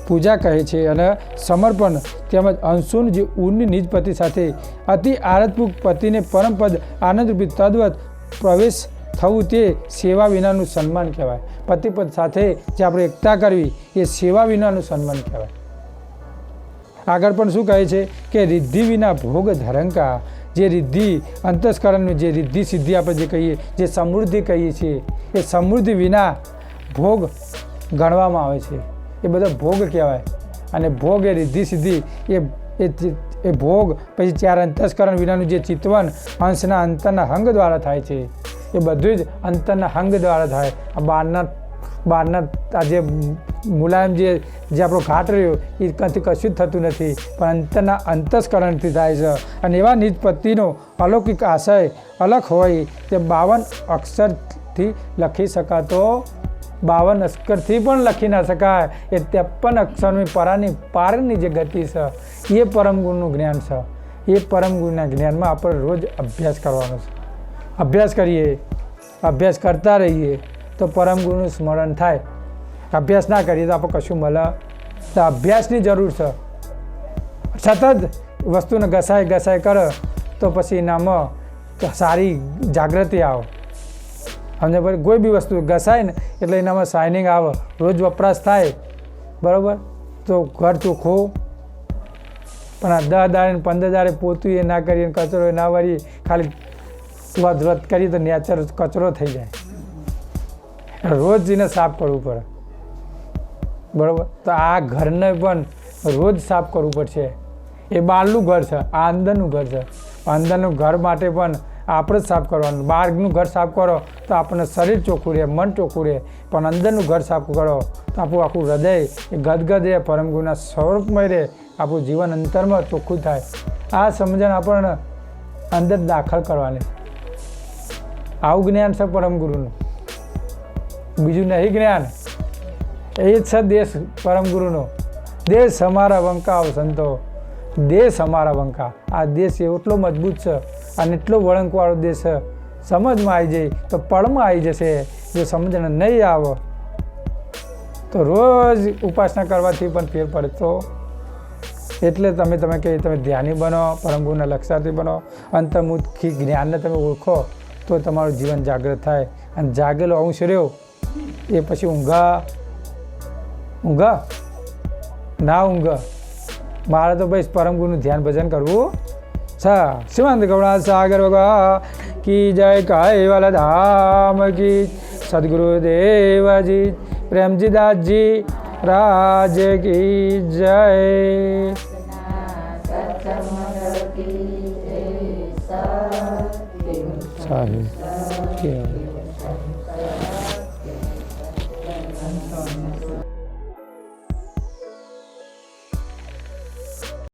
પૂજા કહે છે. અને સમર્પણ તેમજ અંશોનું જે ઊર્ની નિજપતિ સાથે અતિ આરતપૂર્વક પતિને પરમપદ આનંદરૂપી તદ્વત પ્રવેશ થવું તે સેવા વિનાનું સન્માન કહેવાય. પતિપદ સાથે જે આપણે એકતા કરવી એ સેવા વિનાનું સન્માન કહેવાય. આગળ પણ શું કહે છે કે રિદ્ધિ વિના ભોગ ધરંકા. જે રિદ્ધિ અંતસ્કરણનું જે રિદ્ધિ સિદ્ધિ આપણે જે કહીએ, જે સમૃદ્ધિ કહીએ છીએ, એ સમૃદ્ધિ વિના ભોગ ગણવામાં આવે છે. એ બધા ભોગ કહેવાય. અને ભોગ એ રિદ્ધિ સિદ્ધિ એ ભોગ પછી 4 અંતસ્કરણ વિનાનું જે ચિતવન અંશના અંતરના હંગ દ્વારા થાય છે. એ બધું જ અંતરના હંગ દ્વારા થાય. આ બહારના આ જે મુલાયમ જે આપણો ઘાટ રહ્યો એ કંથી કશું જ થતું નથી, પણ અંતરના અંતસ્કરણથી થાય છે. અને એવા નિજપતિનો અલૌકિક આશય અલગ હોય તે 52 અક્ષરથી લખી શકાતો, 52 અક્ષરથી પણ લખી ના શકાય એ 53 અક્ષરની પારની જે ગતિ છે એ પરમગુરુનું જ્ઞાન છે. એ પરમગુરુના જ્ઞાનમાં આપણે રોજ અભ્યાસ કરવાનો છે. અભ્યાસ કરીએ, અભ્યાસ કરતા રહીએ તો પરમગુરુનું સ્મરણ થાય. અભ્યાસ ના કરીએ તો આપણે કશું મળે. તો અભ્યાસની જરૂર છે. સતત વસ્તુને ઘસાય કરે તો પછી એનામાં સારી જાગૃતિ આવે. સમજે પછી કોઈ બી વસ્તુ ઘસાય ને એટલે એનામાં શાઇનિંગ આવે, રોજ વપરાશ થાય, બરાબર. તો ઘર ચોખ્ખું, પણ આ 10 દાડે ને 15 દાડે પોતું એ ના કરીએ, કચરો એ ના વાળીએ, ખાલી વધવત કરીએ તો નેચર કચરો થઈ જાય. રોજ એને સાફ કરવું પડે, બરાબર? તો આ ઘરને પણ રોજ સાફ કરવું પડશે. એ બહારનું ઘર છે, આ અંદરનું ઘર છે. અંદરનું ઘર માટે પણ આપણે જ સાફ કરવાનું. બહારનું ઘર સાફ કરો તો આપણને શરીર ચોખ્ખું રહે, મન ચોખ્ખું રહે, પણ અંદરનું ઘર સાફ કરો તો આપણું આખું હૃદય એ ગદગદ રહે, પરમગુરુના સ્વરૂપમય રહે, આપણું જીવન અંતરમાં ચોખ્ખું થાય. આ સમજણ આપણને અંદર દાખલ કરવાની. આવું જ્ઞાન છે પરમગુરુનું, બીજું નહીં જ્ઞાન. એ જ છે દેશ પરમગુરુનો. દેશ અમારા વંકાઓ સંતો, દેશ અમારા વંકા. આ દેશ એટલો મજબૂત છે અને એટલો વળંકવાળો દેશ છે. સમજમાં આવી જાય તો પળમાં આવી જશે. જો સમજણ નહીં આવે તો રોજ ઉપાસના કરવાથી પણ ફેર પડે. તો એટલે તમે કે તમે ધ્યાની બનો, પરમગુરુના લક્ષાર્થી બનો, અંતર્મુખી જ્ઞાનને તમે ઓળખો તો તમારું જીવન જાગૃત થાય. અને જાગેલો અંશ રહ્યો એ પછી ઊંઘા ના ઊંઘ. મારે તો ભાઈ પરમગુરુનું ધ્યાન ભજન કરવું છે. શ્રીમંત ગૌડા સાગર ભગવા કી જય, કાયવાલા ધામ કી, સદગુરુદેવજી પ્રેમજી દાસજી રાજ કી જય. સાહેબ